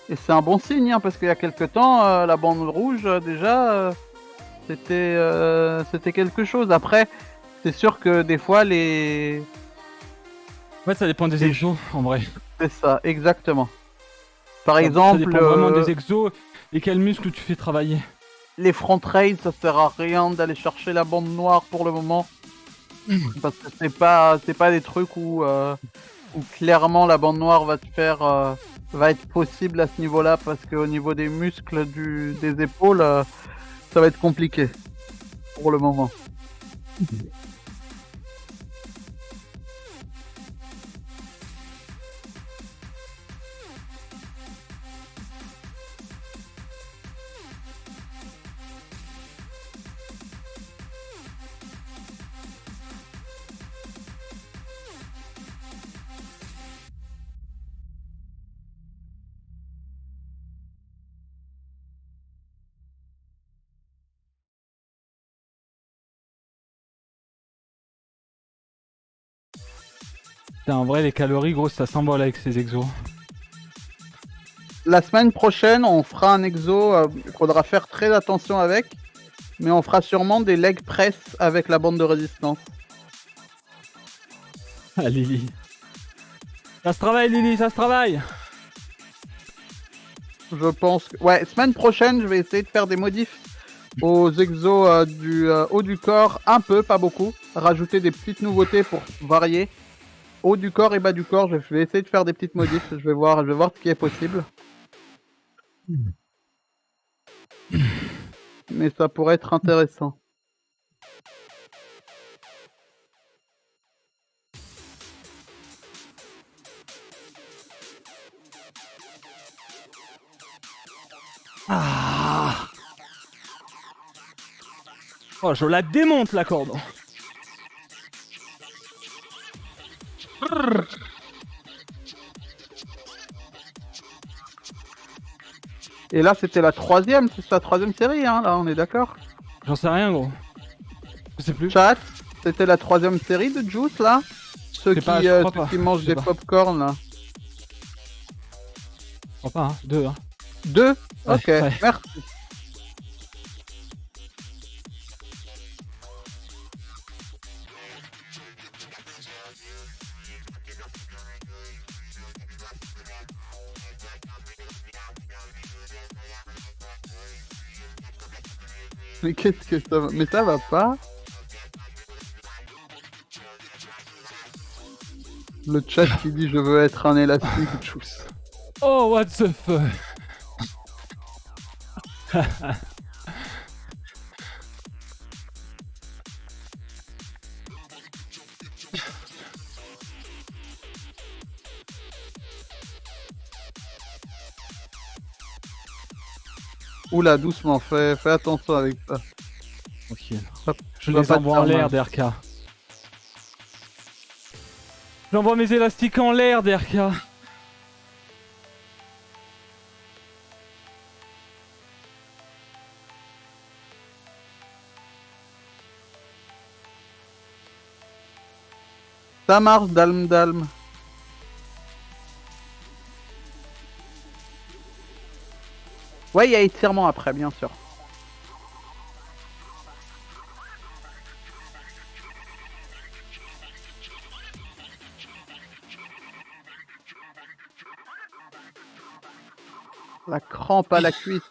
Et c'est un bon signe, hein, parce qu'il y a quelque temps, la bande rouge, déjà, c'était quelque chose. Après, c'est sûr que des fois, Ouais, ça dépend des exos, en vrai. C'est ça, exactement. Par Ça exemple, dépend vraiment des exos et quels muscles tu fais travailler. les front raids, ça sert à rien d'aller chercher la bande noire pour le moment. Parce que c'est pas des trucs où clairement la bande noire va être possible à ce niveau-là, parce qu'au niveau des muscles des épaules, ça va être compliqué pour le moment. En vrai, les calories, gros, ça s'envole avec ces exos. La semaine prochaine, on fera un exo, il faudra faire très attention avec, mais on fera sûrement des leg press avec la bande de résistance. Ah, Lily. Ça se travaille, Lily, ça se travaille. Je pense que... Ouais, semaine prochaine, je vais essayer de faire des modifs aux exos du haut du corps, un peu, pas beaucoup. Rajouter des petites nouveautés pour varier. Haut du corps et bas du corps, je vais essayer de faire des petites modifs. Je vais voir ce qui est possible. Mais ça pourrait être intéressant. Ah. Oh, je la démonte la corde. Et là, c'était la troisième, c'est sa troisième série, hein, là, on est d'accord? J'en sais rien, gros. Je sais plus. Chat, c'était la troisième série de Juice, là? Ceux qui mangent des pop-corn, là. Je crois pas, hein. 2, hein. 2? Ouais, ok, ouais. merci. Mais qu'est-ce que ça va? Mais ça va pas? Le chat qui dit je veux être un élastique, Juice. Oh, what the fuck. Oula, doucement, fais attention avec ça. Ok. Hop, Je va les pas te envoie en faire l'air, mal. DRK. J'envoie mes élastiques en l'air, DRK. Ça marche, Dalm. Ouais, il y a étirement après, bien sûr. La crampe à la cuisse.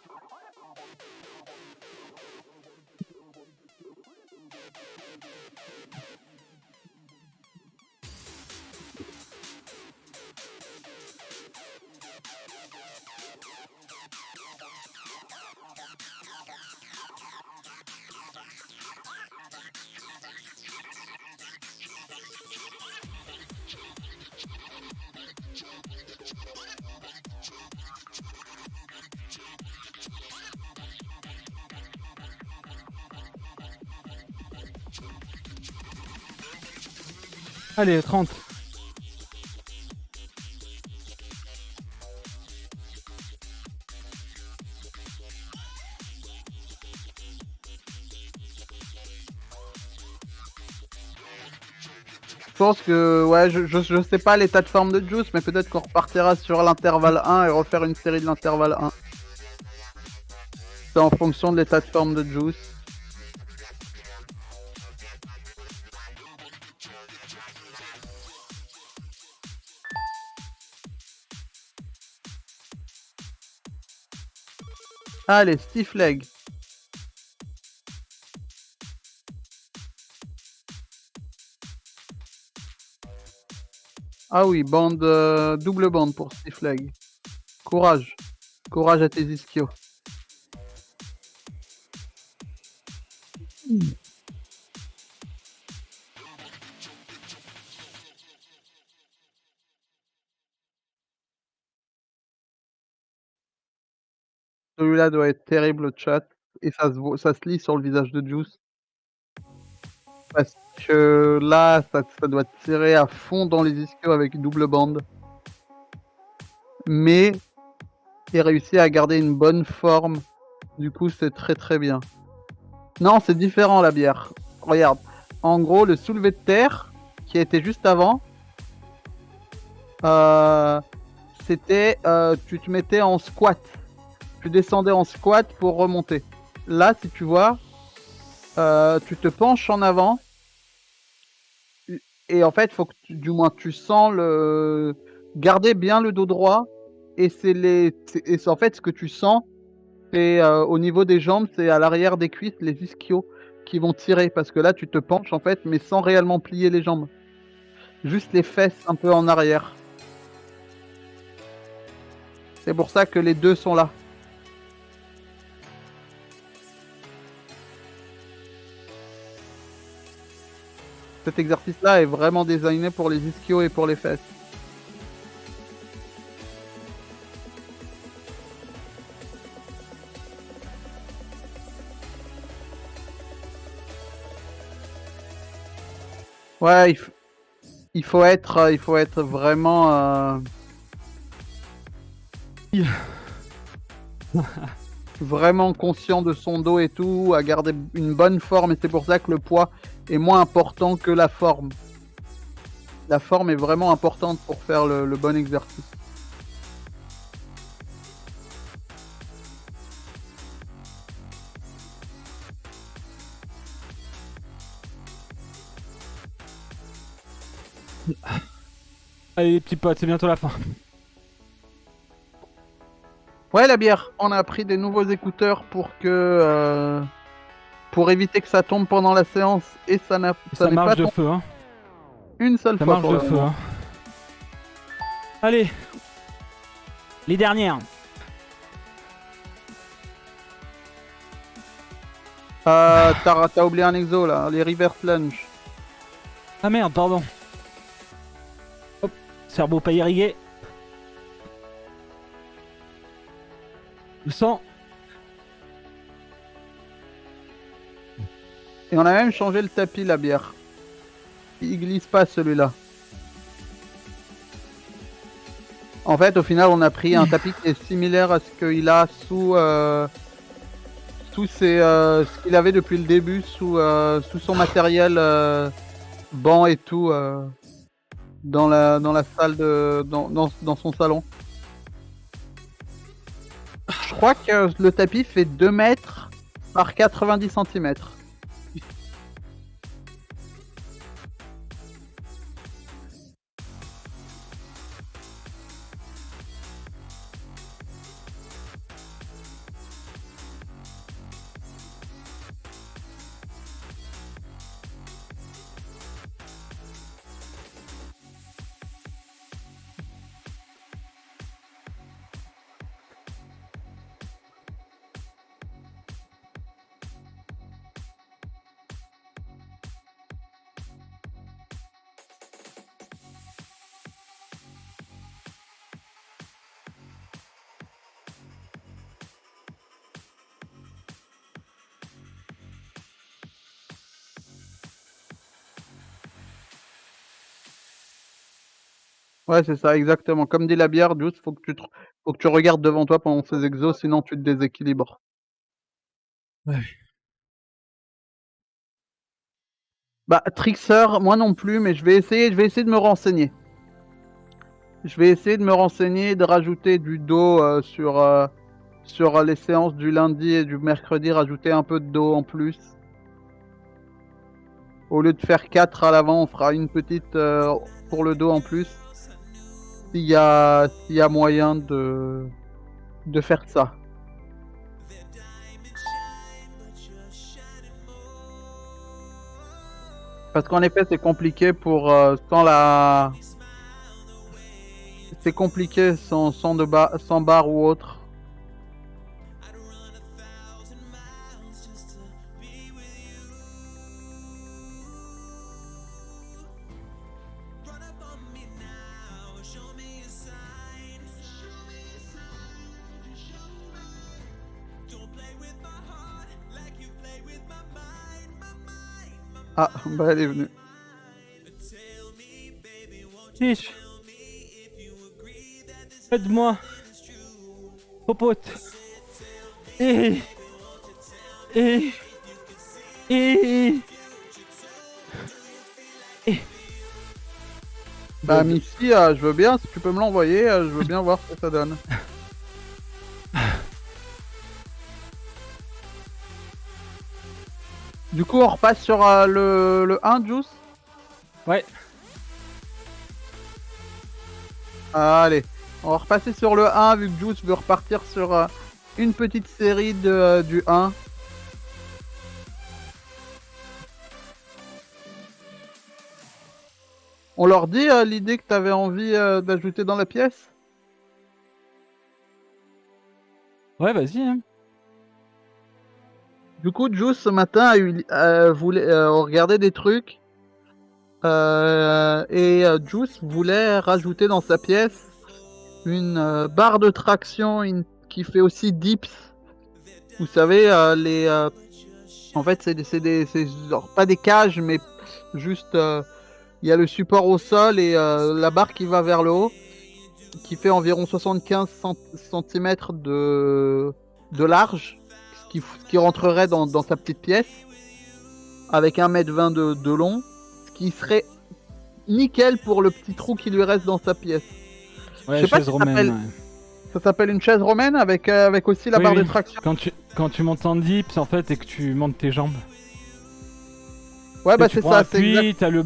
Allez, 30. Je pense que, ouais, je sais pas l'état de forme de Juice, mais peut-être qu'on repartira sur l'intervalle 1 et refaire une série de l'intervalle 1. C'est en fonction de l'état de forme de Juice. Allez, stiff leg. Ah oui, bande, double bande pour stiff leg. Courage. Courage à tes ischios. Celui-là doit être terrible, le chat. Et ça se lit sur le visage de Juice. Parce que là, ça doit tirer à fond dans les ischios avec double bande. Mais il réussit à garder une bonne forme. Du coup, c'est très très bien. Non, c'est différent la bière. Regarde. En gros, le soulevé de terre, qui était juste avant, c'était tu te mettais en squat. Tu descendais en squat pour remonter. Là, si tu vois, tu te penches en avant. Et en fait, faut que du moins tu sens le. Garder bien le dos droit. Et c'est en fait ce que tu sens, c'est au niveau des jambes, c'est à l'arrière des cuisses, les ischios qui vont tirer. Parce que là, tu te penches en fait, mais sans réellement plier les jambes. Juste les fesses un peu en arrière. C'est pour ça que les deux sont là. Cet exercice-là est vraiment designé pour les ischios et pour les fesses. Ouais, il faut être vraiment vraiment conscient de son dos et tout, à garder une bonne forme, et c'est pour ça que le poids est moins important que la forme. La forme est vraiment importante pour faire le bon exercice. Allez les petits potes, c'est bientôt la fin. Ouais, la bière, on a pris des nouveaux écouteurs pour éviter que ça tombe pendant la séance, et ça n'est marche pas de tombé feu, hein. une seule Ça fois marche pour de le feu, moment. hein. Allez, les dernières. T'as oublié un exo là, les reverse lunge. Ah merde, pardon. Hop, cerveau pas irrigué. Le sang. Et on a même changé le tapis, la bière. Il glisse pas celui-là. En fait, au final, on a pris un tapis qui est similaire à ce qu'il a sous ce qu'il avait depuis le début, sous son matériel banc et tout, dans la salle dans son salon. Je crois que le tapis fait 2 mètres par 90 cm. Ouais, c'est ça, exactement. Comme dit la bière, Juice, faut que tu regardes devant toi pendant ces exos, sinon tu te déséquilibres. Ouais. Bah, Trickster, moi non plus, mais je vais essayer de me renseigner. Je vais essayer de me renseigner, de rajouter du dos sur les séances du lundi et du mercredi, rajouter un peu de dos en plus. Au lieu de faire 4 à l'avant, on fera une petite pour le dos en plus. S'il y a moyen de faire ça. Parce qu'en effet, c'est compliqué pour sans la. C'est compliqué sans barre ou autre. Ah, bah elle est venue. Chiche. Aide-moi. Popote. Eh. Eh. Eh. Eh. Bah Missy, je veux bien, si tu peux me l'envoyer, je veux bien voir ce que ça donne. Du coup, on repasse sur le 1, Juice. Ouais. Allez, on va repasser sur le 1, vu que Juice veut repartir sur une petite série du 1. On leur dit l'idée que tu avais envie d'ajouter dans la pièce? Ouais, vas-y. Hein. Du coup, Juice ce matin voulait regarder des trucs et Juice voulait rajouter dans sa pièce une barre de traction qui fait aussi dips. Vous savez, en fait, c'est genre pas des cages, mais juste il y a le support au sol et la barre qui va vers le haut, qui fait environ 75 cm de large, ce qui rentrerait dans sa petite pièce, avec 1,20 m de long, ce qui serait nickel pour le petit trou qui lui reste dans sa pièce. Ouais, je sais pas chaise romaine. Ouais. Ça s'appelle une chaise romaine avec aussi la barre de traction. Quand tu montes en dips en fait et que tu montes tes jambes. Ouais, bah c'est ça. Puis t'as le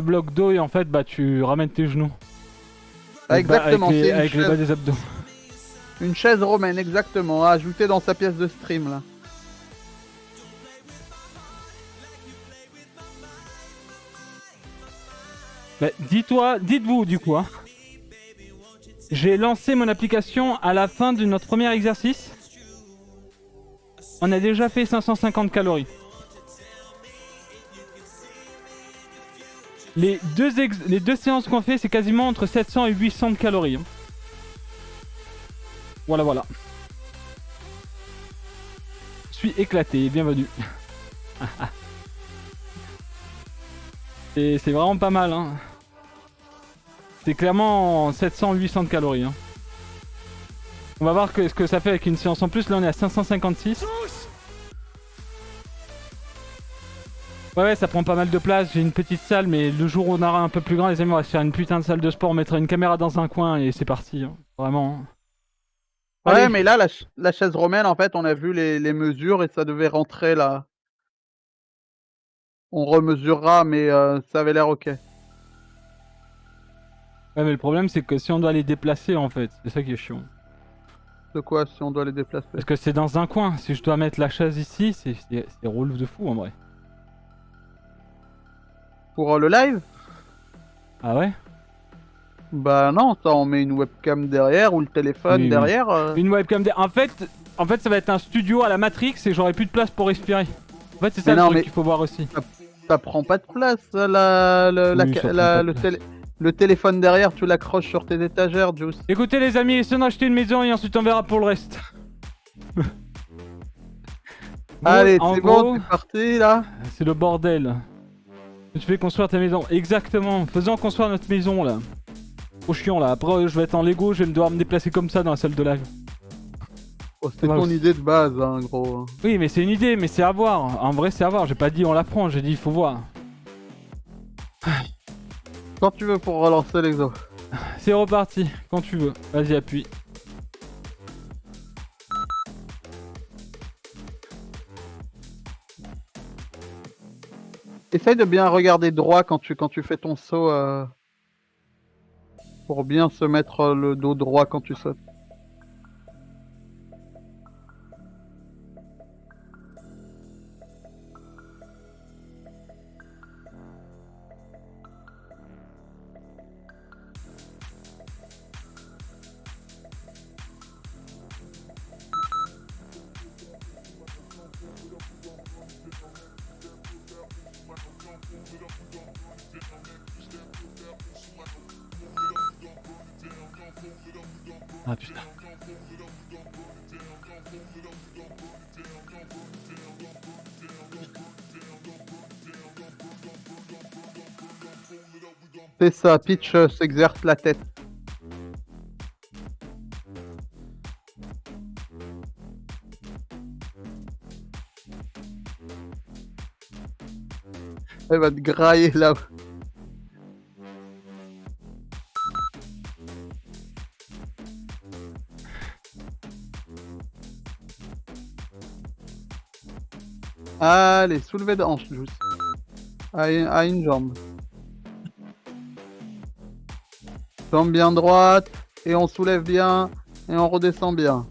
bloc d'eau et en fait bah tu ramènes tes genoux. Exactement. Avec les bas des abdos. Une chaise romaine, exactement, à ajouter dans sa pièce de stream là. Bah, dites-vous du coup. Hein. J'ai lancé mon application à la fin de notre premier exercice. On a déjà fait 550 calories. Les deux séances qu'on fait, c'est quasiment entre 700 et 800 calories. Hein. Voilà, voilà. Je suis éclaté, bienvenue. C'est vraiment pas mal. Hein. C'est clairement 700-800 calories. Hein. On va voir ce que ça fait avec une séance en plus. Là, on est à 556. Ouais, ça prend pas mal de place. J'ai une petite salle, mais le jour où on aura un peu plus grand, les amis, on va se faire une putain de salle de sport. On mettra une caméra dans un coin et c'est parti. Hein. Vraiment. Ouais, Allez. mais là, la chaise romaine, en fait, on a vu les mesures et ça devait rentrer là. On remesurera, mais ça avait l'air ok. Ouais, mais le problème, c'est que si on doit les déplacer, en fait, c'est ça qui est chiant. De quoi, si on doit les déplacer? Parce que c'est dans un coin. Si je dois mettre la chaise ici, c'est roule de fou en vrai. Pour le live? Ah ouais? Bah non, ça on met une webcam derrière ou le téléphone derrière. Une webcam derrière. En fait, ça va être un studio à la Matrix et j'aurai plus de place pour respirer. En fait, c'est ça le truc qu'il faut voir aussi. Ça prend pas de place, le téléphone derrière, tu l'accroches sur tes étagères, Juice. Écoutez les amis, essayons d'acheter une maison et ensuite on verra pour le reste. Allez, c'est bon, c'est parti là. C'est le bordel. Tu fais construire ta maison. Exactement, faisons construire notre maison là. trop chiant là. Après, je vais être en Lego, je vais devoir me déplacer comme ça dans la salle de live. Oh, c'était ton idée de base, hein, gros. Oui, mais c'est une idée, mais c'est à voir. En vrai, c'est à voir. J'ai pas dit on la prend, j'ai dit il faut voir. Quand tu veux pour relancer l'exo. C'est reparti, quand tu veux. Vas-y, appuie. Essaye de bien regarder droit quand tu fais ton saut. Pour bien se mettre le dos droit quand tu sautes. Ah putain. C'est ça, Peach s'exerce la tête. Elle va te grailler là. Allez, soulevé de hanche, Juice. À une jambe. Jambe bien droite, et on soulève bien, et on redescend bien.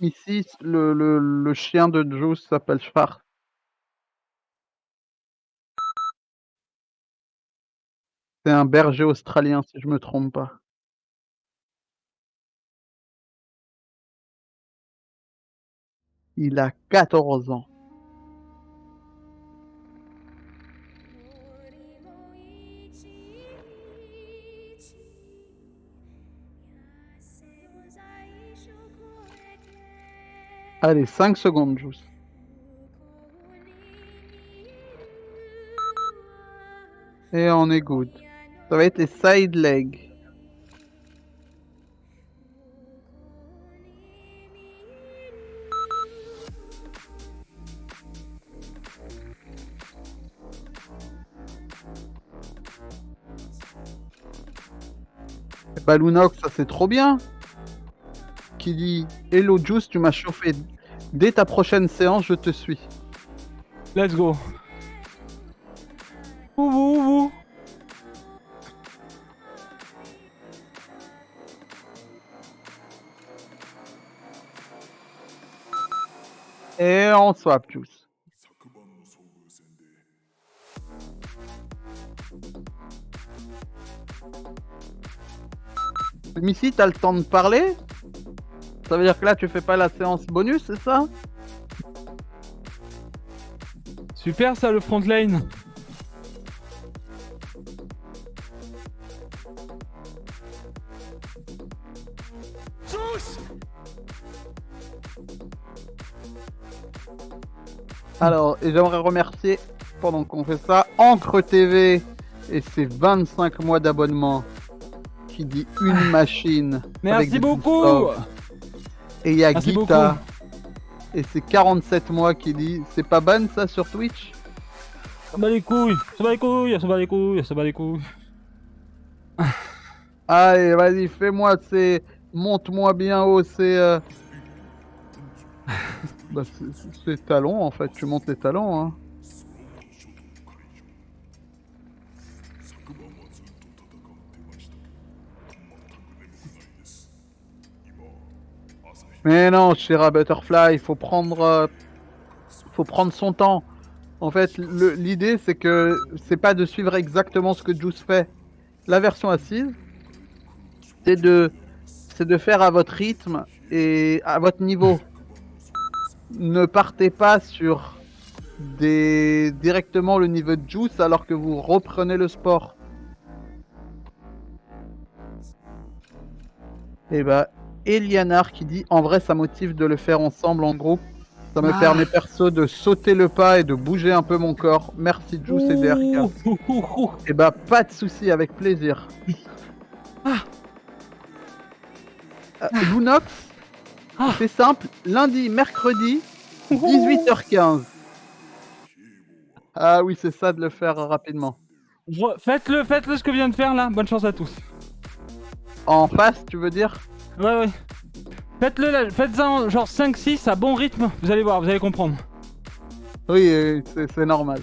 Ici, le chien de Juice s'appelle Schwarz. C'est un berger australien, si je me trompe pas. Il a 14 ans. Allez, 5 secondes, Juice. Et on est good. Ça va être les side legs. Ballonox, ça c'est trop bien. Qui dit Hello Juice, tu m'as chauffé. Dès ta prochaine séance, je te suis. Let's go. Ouh. Et on swap, Juice. Missy, t'as le temps de parler? Ça veut dire que là, tu fais pas la séance bonus, c'est ça? Super ça, le front lane. Alors, et j'aimerais remercier, pendant qu'on fait ça, Encre TV et ses 25 mois d'abonnement. Qui dit une machine. Merci beaucoup. Et il y a Guita. Et c'est 47 mois qui dit c'est pas ban ça sur Twitch? Ça bat les couilles, ça bat les couilles, ça bat les couilles, ça bat les couilles. Allez, vas-y, fais-moi c'est. Monte-moi bien haut, c'est. Bah, c'est talons en fait, tu montes les talons hein. Mais non, cher Butterfly, il faut prendre son temps. En fait, l'idée c'est que c'est pas de suivre exactement ce que Juice fait. La version assise, c'est de faire à votre rythme et à votre niveau. ne partez pas sur directement le niveau de Juice alors que vous reprenez le sport. Et bah, Elianar qui dit en vrai ça motive de le faire ensemble en groupe. Ça me permet perso de sauter le pas et de bouger un peu mon corps. Merci Juice et DRK. Et bah pas de soucis, avec plaisir. Lunox, c'est simple, lundi, mercredi, 18h15. Ah oui, c'est ça de le faire rapidement. Faites-le ce que vient de faire là, bonne chance à tous. En face, tu veux dire? Ouais. Faites-le là, faites-en genre 5-6 à bon rythme, vous allez voir, vous allez comprendre. Oui, c'est normal.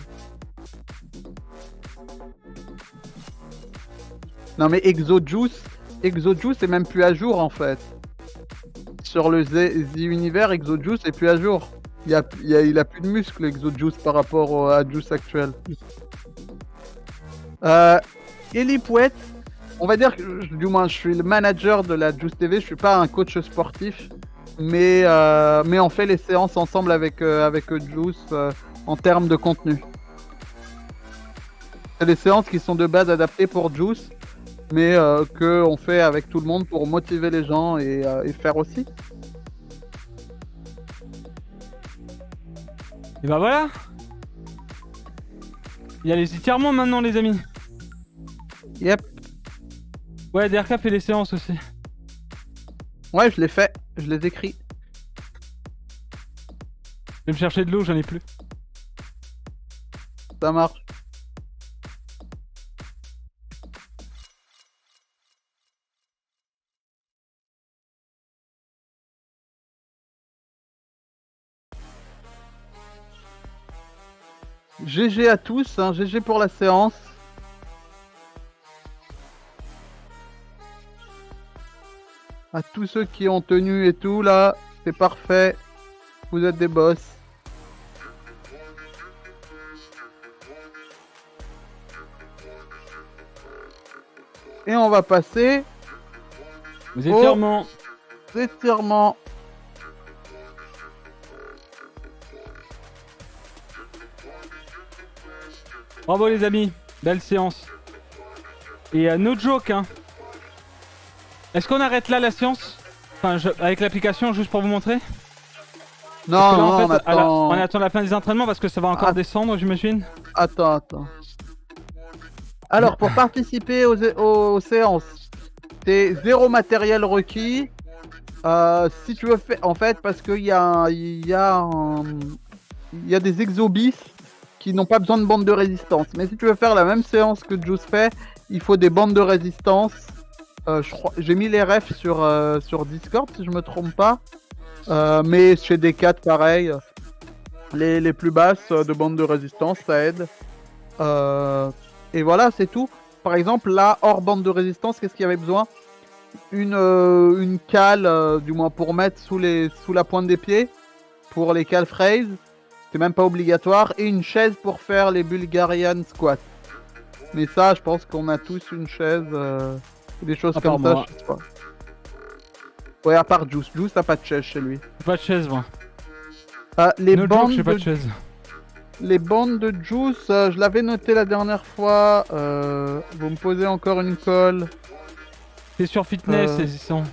Non mais ExoJuice est même plus à jour en fait. Sur le Z Univers, ExoJuice est plus à jour. Il a plus de muscles ExoJuice par rapport à Juice actuel. Elipouette, on va dire que du moins je suis le manager de la Juice TV, je suis pas un coach sportif, mais on fait les séances ensemble avec Juice en termes de contenu. C'est des séances qui sont de base adaptées pour Juice, mais que on fait avec tout le monde pour motiver les gens et faire aussi. Et bah voilà. Il y a les étirements maintenant les amis. Yep. Ouais, DRK fait les séances aussi. Ouais, je l'ai fait, je les écris. Je vais me chercher de l'eau, j'en ai plus. Ça marche. GG à tous, hein, GG pour la séance. À tous ceux qui ont tenu et tout là, c'est parfait. Vous êtes des boss. Et on va passer aux étirements. Étirements. Bravo les amis, belle séance. Et no joke hein. Est-ce qu'on arrête là la séance? Enfin, avec l'application juste pour vous montrer? Non, là, non, en fait, on attend la fin des entraînements parce que ça va encore descendre, j'imagine. Attends. Alors, pour participer aux séances, c'est 0 matériel requis. Si tu veux faire, en fait, parce qu'il y a des exobis qui n'ont pas besoin de bandes de résistance. Mais si tu veux faire la même séance que Juice fait, il faut des bandes de résistance. J'ai mis les refs sur Discord si je me trompe pas. Mais chez D4 pareil, les plus basses de bandes de résistance ça aide. Et voilà, c'est tout. Par exemple là, hors bande de résistance, qu'est-ce qu'il y avait besoin? Une cale, du moins pour mettre sous la pointe des pieds, pour les cales phrases, c'est même pas obligatoire, et une chaise pour faire les Bulgarian squats. Mais ça, je pense qu'on a tous une chaise, des choses comme ça, je sais pas. Ouais, à part Juice. Juice a pas de chaise chez lui. Pas de chaise, moi. Les bandes j'ai pas de chaise. Les bandes de Juice, je l'avais noté la dernière fois. Vous me posez encore une colle. C'est sur Fitness, ils sont.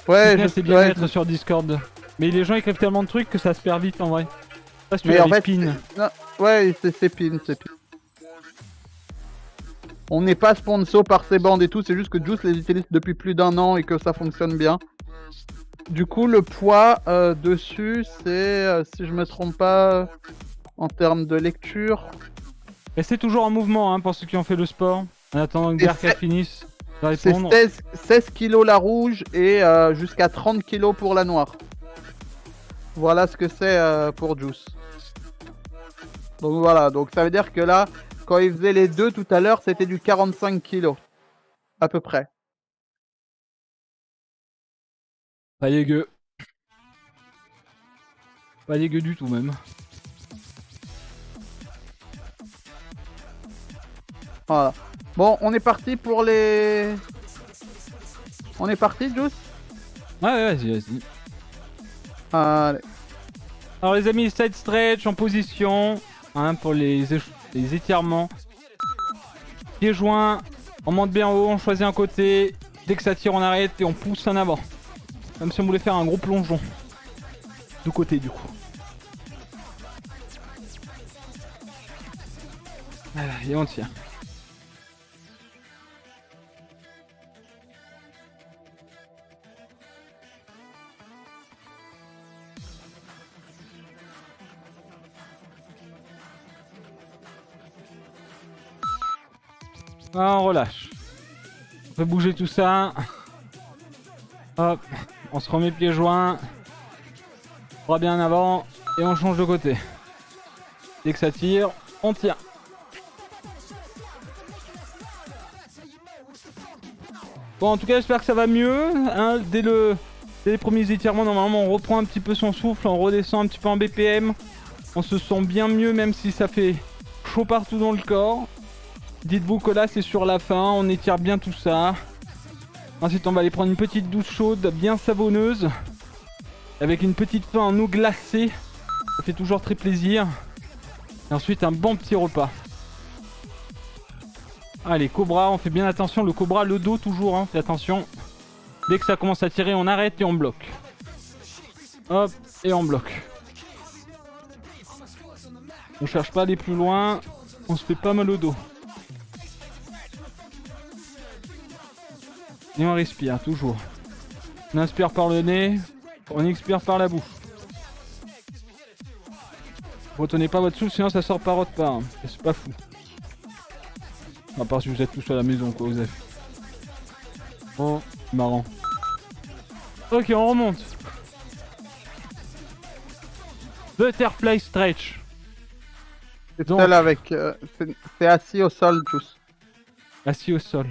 Ouais, Fitness, c'est bien mettre sur Discord. Mais les gens écrivent tellement de trucs que ça se perd vite en vrai. Pas si tu mais en fait, pin. Ouais, c'est pin, On n'est pas sponsor par ces bandes et tout, c'est juste que Juice les utilise depuis plus d'1 an et que ça fonctionne bien. Du coup, le poids dessus, c'est, si je me trompe pas, en termes de lecture. Restez toujours en mouvement hein, pour ceux qui ont fait le sport. En attendant que DRK finisse de répondre. C'est 16 kg la rouge et jusqu'à 30 kg pour la noire. Voilà ce que c'est pour Juice. Donc voilà, donc ça veut dire que là, quand il faisait les deux tout à l'heure, c'était du 45 kg. À peu près. Pas dégueu. Pas dégueu du tout même. Voilà. Bon, on est parti pour les... On est parti, Juice? Ouais, vas-y. Allez. Alors les amis, side stretch en position, hein, pour les étirements. Pieds joints, on monte bien haut, on choisit un côté. Dès que ça tire, on arrête et on pousse en avant. Comme si on voulait faire un gros plongeon. De côté du coup. Voilà, et on tire. Ah, on relâche. On fait bouger tout ça. Hop, on se remet pieds joints. Bras bien en avant et on change de côté. Dès que ça tire, on tire. Bon, en tout cas, j'espère que ça va mieux. Hein, dès les premiers étirements, normalement, on reprend un petit peu son souffle, on redescend un petit peu en BPM. On se sent bien mieux, même si ça fait chaud partout dans le corps. Dites-vous que là, c'est sur la fin, on étire bien tout ça. Ensuite, on va aller prendre une petite douche chaude, bien savonneuse. Avec une petite fin en eau glacée. Ça fait toujours très plaisir. Et ensuite, un bon petit repas. Allez, cobra, on fait bien attention. Le cobra, le dos toujours, hein, fais attention. Dès que ça commence à tirer, on arrête et on bloque. Hop, et on bloque. On cherche pas à aller plus loin. On se fait pas mal au dos. Et on respire, toujours. On inspire par le nez. On expire par la bouche. Retenez pas votre souffle, sinon ça sort par autre part. Hein. C'est pas fou. À part si vous êtes tous à la maison, quoi, vous avez. Oh, marrant. Ok, on remonte. Butterfly stretch. C'est celle avec. C'est assis au sol, tous. Assis au sol.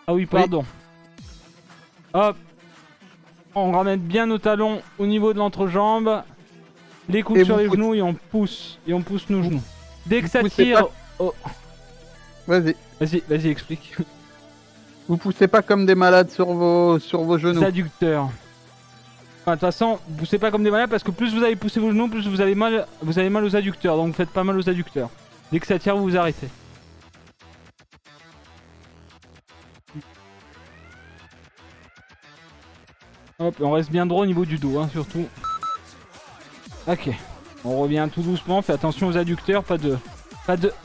Ah oui, pardon. Oui. Hop. On ramène bien nos talons au niveau de l'entrejambe. Les coudes sur les genoux et on pousse. Et on pousse nos genoux. Dès que ça tire... Pas... Oh. Vas-y. Vas-y, explique. Vous poussez pas comme des malades sur vos genoux. Les adducteurs. Enfin, de toute façon, vous poussez pas comme des malades parce que plus vous allez pousser vos genoux, plus vous avez mal aux adducteurs. Donc vous faites pas mal aux adducteurs. Dès que ça tire, vous vous arrêtez. Hop, on reste bien droit au niveau du dos, hein, surtout. Ok, on revient tout doucement, faites attention aux adducteurs,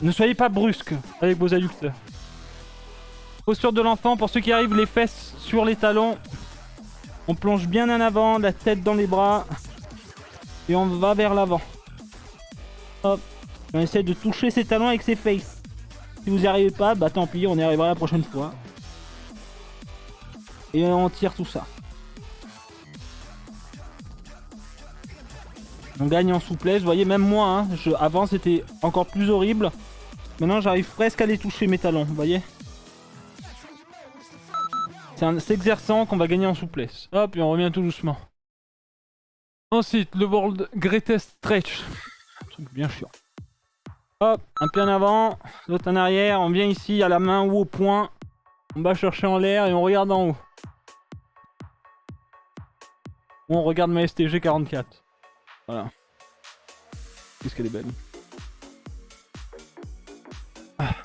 ne soyez pas brusque avec vos adducteurs. Posture de l'enfant, pour ceux qui arrivent, les fesses sur les talons. On plonge bien en avant, la tête dans les bras. Et on va vers l'avant. Hop, on essaie de toucher ses talons avec ses fesses. Si vous n'y arrivez pas, bah tant pis, on y arrivera la prochaine fois. Et on tire tout ça. On gagne en souplesse, vous voyez, même moi, hein, avant c'était encore plus horrible. Maintenant j'arrive presque à les toucher mes talons, vous voyez. C'est en s'exerçant qu'on va gagner en souplesse. Hop, et on revient tout doucement. Ensuite, le World Greatest Stretch. Un truc bien chiant. Hop, un pied en avant, l'autre en arrière, on vient ici à la main ou au poing. On va chercher en l'air et on regarde en haut. On regarde ma STG 44. Voilà. Qu'est-ce qu'elle est belle. Ah.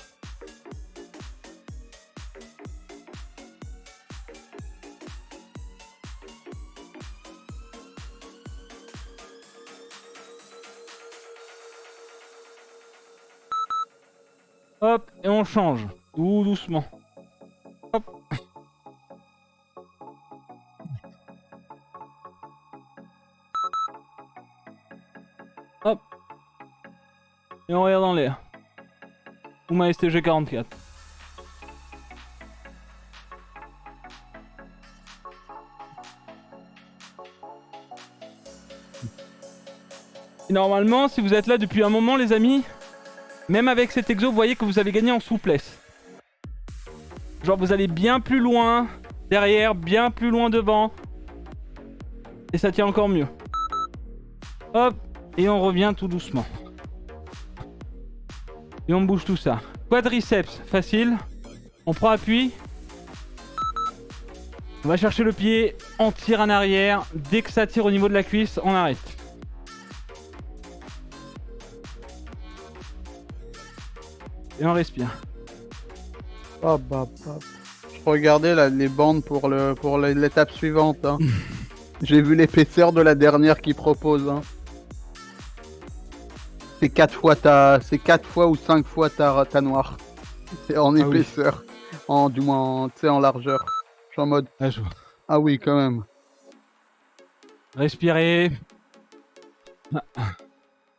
Hop, et on change. Tout doucement. Hop. Hop. Et on regarde en l'air. Ou ma STG 44. Et normalement, si vous êtes là depuis un moment, les amis, même avec cet exo, vous voyez que vous avez gagné en souplesse. Genre, vous allez bien plus loin derrière, bien plus loin devant. Et ça tient encore mieux. Hop. Et on revient tout doucement. Et on bouge tout ça. Quadriceps, facile. On prend appui. On va chercher le pied. On tire en arrière. Dès que ça tire au niveau de la cuisse, on arrête. et on respire. Hop, hop, hop. Je regardais là, les bandes pour l'étape suivante. Hein. J'ai vu l'épaisseur de la dernière qu'ils proposent. Hein. C'est 4 fois ou 5 fois ta noire. C'est en épaisseur. Oui. Du moins, tu sais, en largeur. Je suis en mode. Ah oui, quand même. Respirez.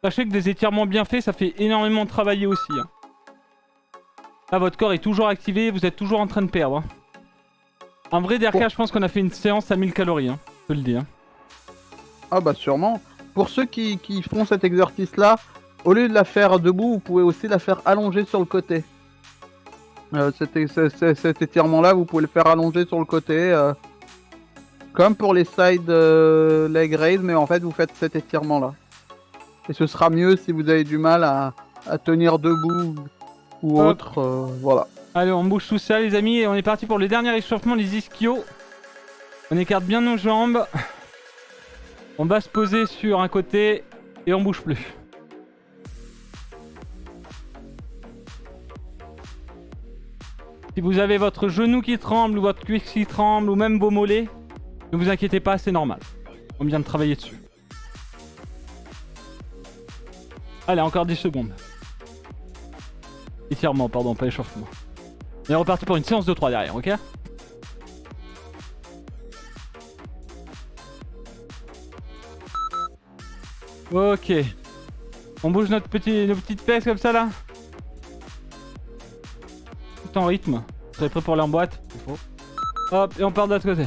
Sachez que des étirements bien faits, ça fait énormément travailler aussi. Hein. Là, votre corps est toujours activé, vous êtes toujours en train de perdre. Hein. En vrai, DRK, je pense qu'on a fait une séance à 1000 calories, hein. Je peux le dire. Ah bah sûrement. Pour ceux qui font cet exercice-là, au lieu de la faire debout, vous pouvez aussi la faire allongée sur le côté. Cet étirement-là, vous pouvez le faire allonger sur le côté. Comme pour les side leg raise, mais en fait, vous faites cet étirement-là. Et ce sera mieux si vous avez du mal à tenir debout ou autre. Voilà. Allez, on bouge tout ça, les amis, et on est parti pour le dernier échauffement, les ischios. On écarte bien nos jambes. On va se poser sur un côté et on bouge plus. Si vous avez votre genou qui tremble ou votre cuisse qui tremble ou même vos mollets, ne vous inquiétez pas, c'est normal. On vient de travailler dessus. Allez, encore 10 secondes. Étirement, pardon, pas échauffement. On est reparti pour une séance de 3 derrière, ok? Ok. On bouge nos petites fesses comme ça là. Tout en rythme. Vous serez prêt pour aller en boîte? Il faut. Hop, et on part de l'autre côté.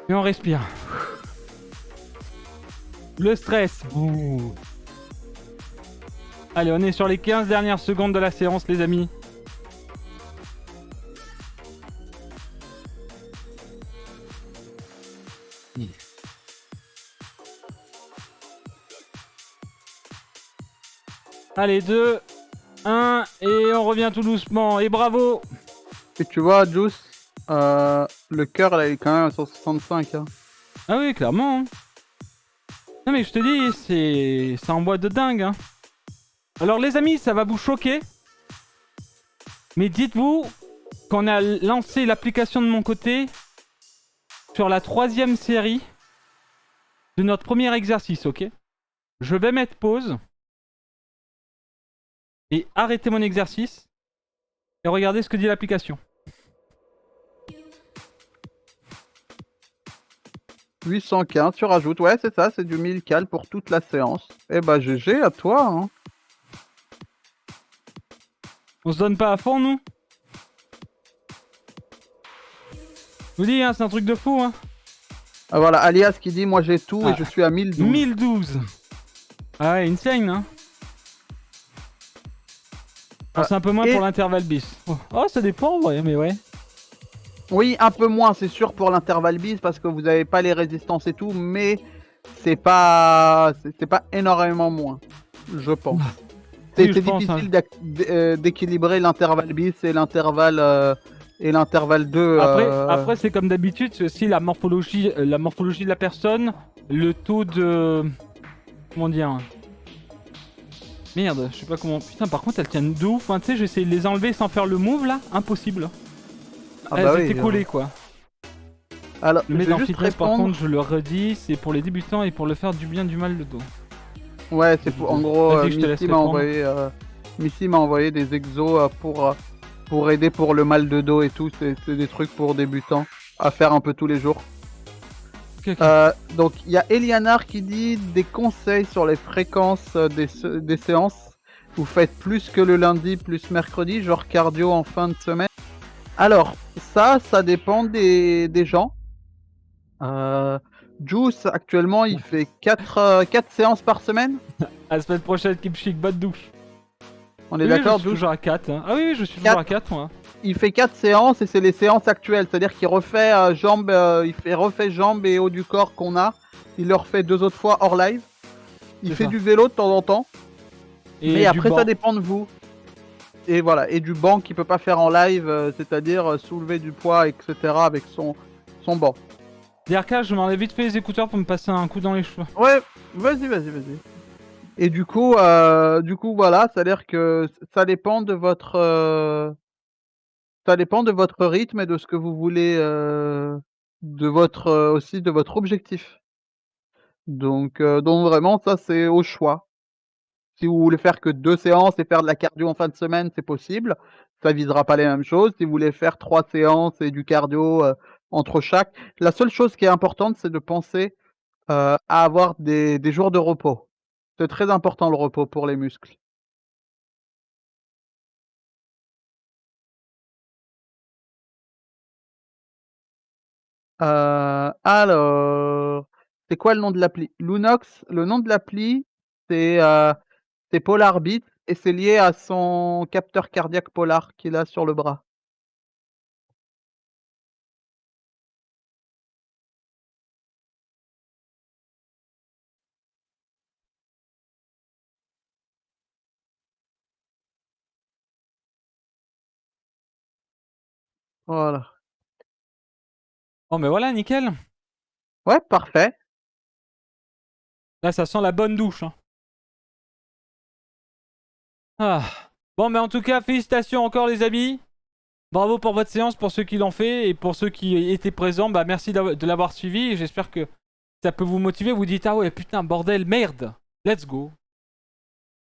Et on respire. Le stress. Ouh. Allez, on est sur les 15 dernières secondes de la séance, les amis. Allez, 2, 1, et on revient tout doucement. Et bravo! Et tu vois, Juice, le cœur, là, il est quand même à 165. Hein. Ah oui, clairement. Hein. Non mais je te dis, c'est en boîte de dingue. Hein. Alors les amis, ça va vous choquer. Mais dites-vous qu'on a lancé l'application de mon côté sur la 3e série de notre premier exercice, ok? Je vais mettre pause et arrêter mon exercice et regarder ce que dit l'application. 815, tu rajoutes. Ouais, c'est ça, c'est du 1000 cal pour toute la séance. Eh bah, GG à toi. Hein. On se donne pas à fond, nous? Je vous dis, hein, c'est un truc de fou. Hein. Ah, voilà, Alias qui dit, moi j'ai tout et je suis à 1012. 1012. Ah ouais, insane, hein. C'est un peu moins pour l'intervalle bis. Oh, ça dépend, ouais, mais ouais. Oui, un peu moins, c'est sûr, pour l'intervalle bis, parce que vous n'avez pas les résistances et tout, mais c'est pas énormément moins, je pense. C'est difficile d'équilibrer l'intervalle bis et l'intervalle 2. Après c'est comme d'habitude, c'est aussi la morphologie de la personne, le taux de... Comment dire? Merde, je sais pas comment... Putain, par contre, elles tiennent de ouf, hein, tu sais, j'ai essayé de les enlever sans faire le move, là, impossible. Elles étaient collées, quoi. Alors, le made en fitness, par contre, je le redis, c'est pour les débutants et pour le faire du bien, du mal, le dos. Ouais, c'est pour... En gros, Missy m'a envoyé des exos pour aider pour le mal de dos et tout, c'est des trucs pour débutants, à faire un peu tous les jours. Okay. Donc il y a Elianar qui dit des conseils sur les fréquences des séances. Vous faites plus que le lundi plus mercredi, genre cardio en fin de semaine. Alors ça dépend des gens. Juice actuellement il fait 4 séances par semaine. À la semaine prochaine Keep Chic, bonne douche. On est d'accord, je suis toujours à 4. Hein. Ah oui, je suis toujours à 4 moi. Il fait 4 séances et c'est les séances actuelles, c'est-à-dire qu'il refait jambes, refait jambes et haut du corps qu'on a. Il le refait 2 autres fois hors live. Il fait du vélo de temps en temps. Mais après ça dépend de vous. Et voilà, et du banc qu'il peut pas faire en live, c'est-à-dire soulever du poids, etc. avec son banc. DRK, je m'enlève vite fait les écouteurs pour me passer un coup dans les cheveux. Ouais, vas-y. Et du coup, voilà, c'est-à-dire que ça dépend de votre, ça dépend de votre rythme et de ce que vous voulez, de votre, aussi de votre objectif. Donc vraiment ça c'est au choix. Si vous voulez faire que 2 séances et faire de la cardio en fin de semaine, c'est possible. Ça visera pas les mêmes choses. Si vous voulez faire 3 séances et du cardio, entre chaque, la seule chose qui est importante, c'est de penser, à avoir des jours de repos. C'est très important le repos pour les muscles. Alors, c'est quoi le nom de l'appli? Lunox, le nom de l'appli, c'est, Polar Beats et c'est lié à son capteur cardiaque Polar qu'il a sur le bras. Voilà. Bon, mais voilà, nickel. Ouais, parfait. Là, ça sent la bonne douche. Hein. Ah. Bon, mais en tout cas, félicitations encore, les amis. Bravo pour votre séance, pour ceux qui l'ont fait et pour ceux qui étaient présents. Bah, merci de l'avoir suivi. J'espère que ça peut vous motiver. Vous dites, ah ouais, putain, bordel, merde. Let's go.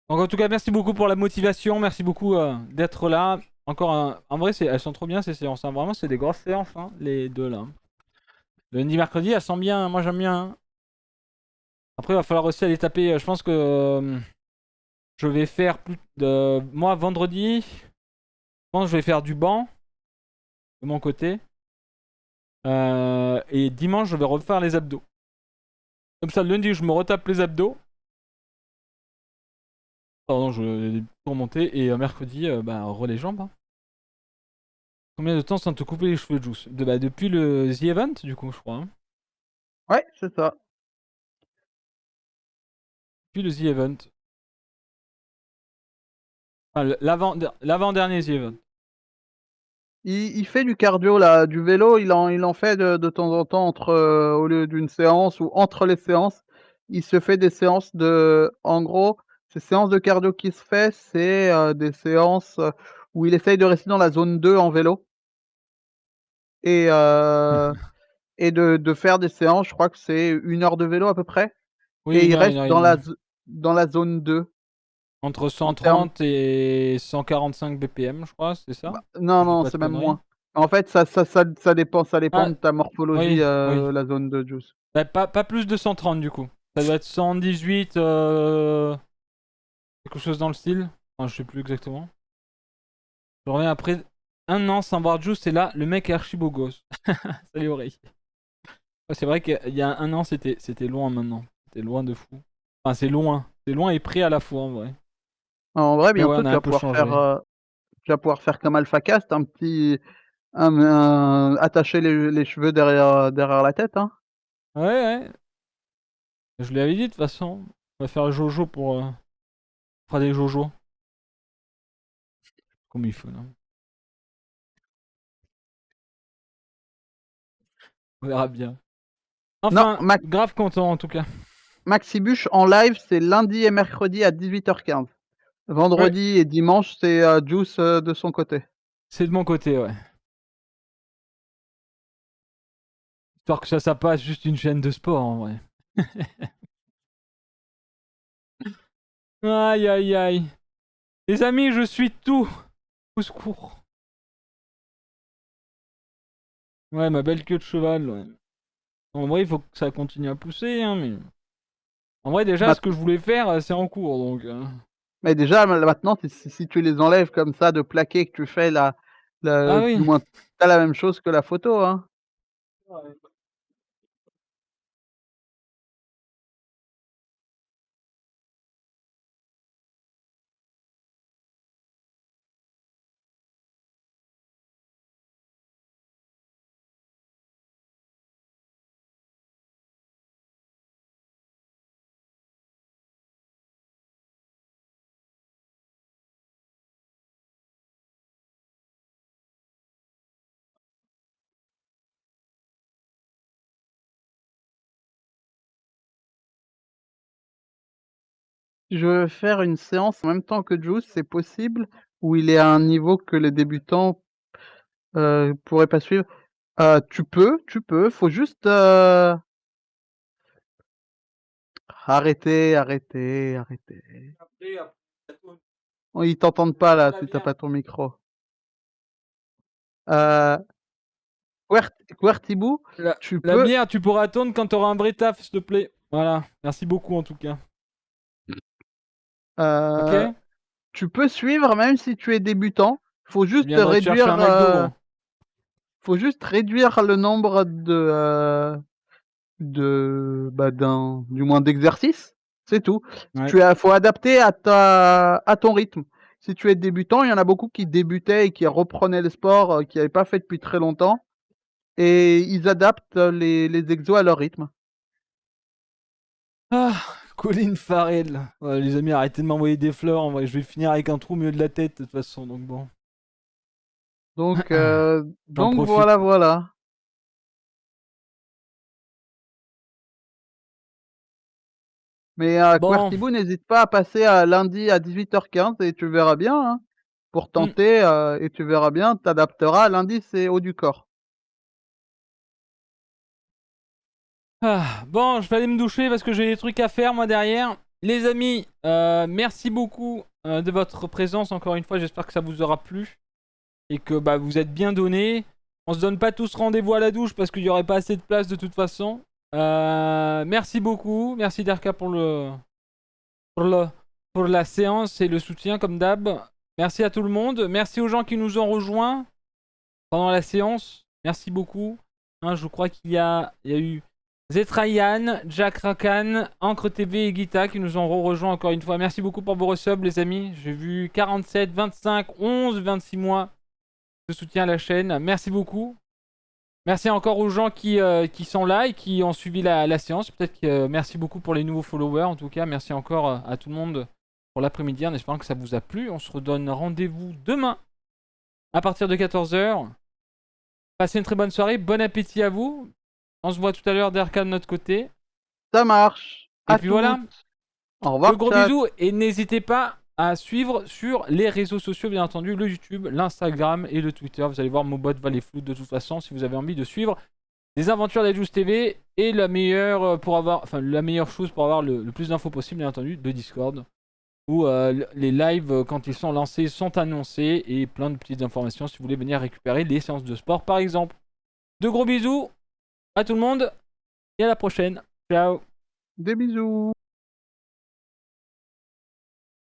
Donc, en tout cas, merci beaucoup pour la motivation. Merci beaucoup d'être là. Encore en vrai, elles sont trop bien ces séances. Hein. Vraiment, c'est des grosses séances, hein, les deux là. Le lundi, mercredi, elles sont bien. Moi, j'aime bien. Hein. Après, il va falloir aussi aller taper. Je pense que je vais faire plus de. Moi, vendredi, je pense que je vais faire du banc de mon côté. Et dimanche, je vais refaire les abdos. Comme ça, le lundi, je me retape les abdos. Pardon, je vais tout remonter. Et mercredi, bah, les jambes. Hein. Combien de temps sans te couper les cheveux, Juice depuis le The Event, du coup, je crois. Hein. Ouais, c'est ça. Depuis le The Event. Enfin, l'avant-dernier The Event. Il fait du cardio là, du vélo, il en fait de temps en temps entre, au lieu d'une séance ou entre les séances, il se fait des séances en gros, ces séances de cardio qu'il se fait, c'est, des séances, où il essaye de rester dans la zone 2 en vélo et de faire des séances, je crois que c'est 1 heure de vélo à peu près Oui, et il 1 heure, reste 1 heure 30. dans la zone 2 Entre en termes. 130 et 145 BPM, je crois, c'est ça? Bah, non, Je dis non, pas de c'est même conneries. moins. En fait, ça dépend Ah, de ta morphologie, oui, oui. la zone de Juice. Bah, pas plus de 130 du coup. Ça doit être 118, quelque chose dans le style. Enfin, je sais plus exactement. Je reviens après 1 an sans voir Juice et là, le mec est archi beau gosse. Salut oreille. Ouais, c'est vrai qu'il y a 1 an, c'était loin maintenant. C'était loin de fou. Enfin, c'est loin. C'est loin et près à la fois en vrai. En vrai, Mais ouais, bientôt, on a un peu changé. tu vas pouvoir faire comme Alpha Cast, attacher les cheveux derrière la tête, hein. Ouais, ouais. Je lui avais dit de toute façon. On va faire Jojo pour. On fera des Jojo. Comme il faut, là. On verra bien. Non, Enfin, grave content en tout cas. Maxibuche en live, c'est lundi et mercredi à 18h15. Ouais, Vendredi et dimanche, c'est, Juice, de son côté. c'est de mon côté, ouais. Histoire que ça passe juste une chaîne de sport en vrai. Aïe aïe aïe. Les amis, je suis tout. Au secours. Ouais, ma belle queue de cheval, ouais. En vrai, il faut que ça continue à pousser, hein, mais. En vrai, déjà, ce Mat que je voulais faire, c'est en cours, donc. Mais déjà, maintenant, si tu les enlèves comme ça de plaqué, que tu fais Ah plus oui. ou moins tu la même chose que la photo, hein. je veux faire une séance en même temps que Juice, c'est possible? Où il est à un niveau que les débutants pourraient pas suivre? Tu peux, faut juste arrêtez. Oh, ils t'entendent pas là si t'as pas ton micro. Quertibou, tu La peux bière, tu pourras attendre quand t'auras un vrai taf, s'il te plaît. Voilà, merci beaucoup en tout cas. Ok? tu peux suivre même si tu es débutant. Faut Je juste viendrai te chercher un McDo, gros. faut juste réduire le nombre du moins d'exercices, c'est tout. Ouais. Faut adapter à ton rythme. Si tu es débutant, il y en a beaucoup qui débutaient et qui reprenaient le sport, qui n'avaient pas fait depuis très longtemps, et ils adaptent les exos à leur rythme. Ah, Colin Farrell. Ouais, les amis, arrêtez de m'envoyer des fleurs. En vrai, je vais finir avec un trou au milieu de la tête de toute façon, donc bon. Donc, J'en profite. voilà. Mais Bon. Quertibou, n'hésite pas à passer à lundi à 18h15 et tu verras bien, hein, pour Hmm. tenter, et tu verras bien, t'adapteras. Lundi, c'est haut du corps. Ah, bon, je vais aller me doucher parce que j'ai des trucs à faire moi derrière. Les amis, merci beaucoup de votre présence encore une fois. J'espère que ça vous aura plu et que bah, vous êtes bien donnés. On se donne pas tous rendez-vous à la douche parce qu'il y aurait pas assez de place de toute façon. Merci beaucoup. Merci Derka pour le, pour la séance et le soutien comme d'hab. Merci à tout le monde. Merci aux gens qui nous ont rejoints pendant la séance. Merci beaucoup. Hein, je crois il y a eu Zetrayan, Jack Rakan, Encre TV et Guita qui nous ont rejoints encore une fois. Merci beaucoup pour vos resubs les amis. J'ai vu 47, 25, 11, 26 mois de soutien à la chaîne. Merci beaucoup. Merci encore aux gens qui sont là et qui ont suivi la séance. Peut-être que merci beaucoup pour les nouveaux followers. En tout cas, merci encore à tout le monde pour l'après-midi en espérant que ça vous a plu. On se redonne rendez-vous demain à partir de 14h. Passez une très bonne soirée. Bon appétit à vous. On se voit tout à l'heure d'Erka de notre côté. Ça marche. Et À puis voilà. toutes. Au revoir, De gros chat. bisous. Et n'hésitez pas à suivre sur les réseaux sociaux, bien entendu, le YouTube, l'Instagram et le Twitter. Vous allez voir, Mobot va les flouter de toute façon si vous avez envie de suivre les aventures d'Ajuice TV et la meilleure la meilleure chose pour avoir le plus d'infos possible, bien entendu, de Discord. Où les lives, quand ils sont lancés, sont annoncés et plein de petites informations si vous voulez venir récupérer les séances de sport, par exemple. De gros bisous à tout le monde et à la prochaine. Ciao. Des bisous.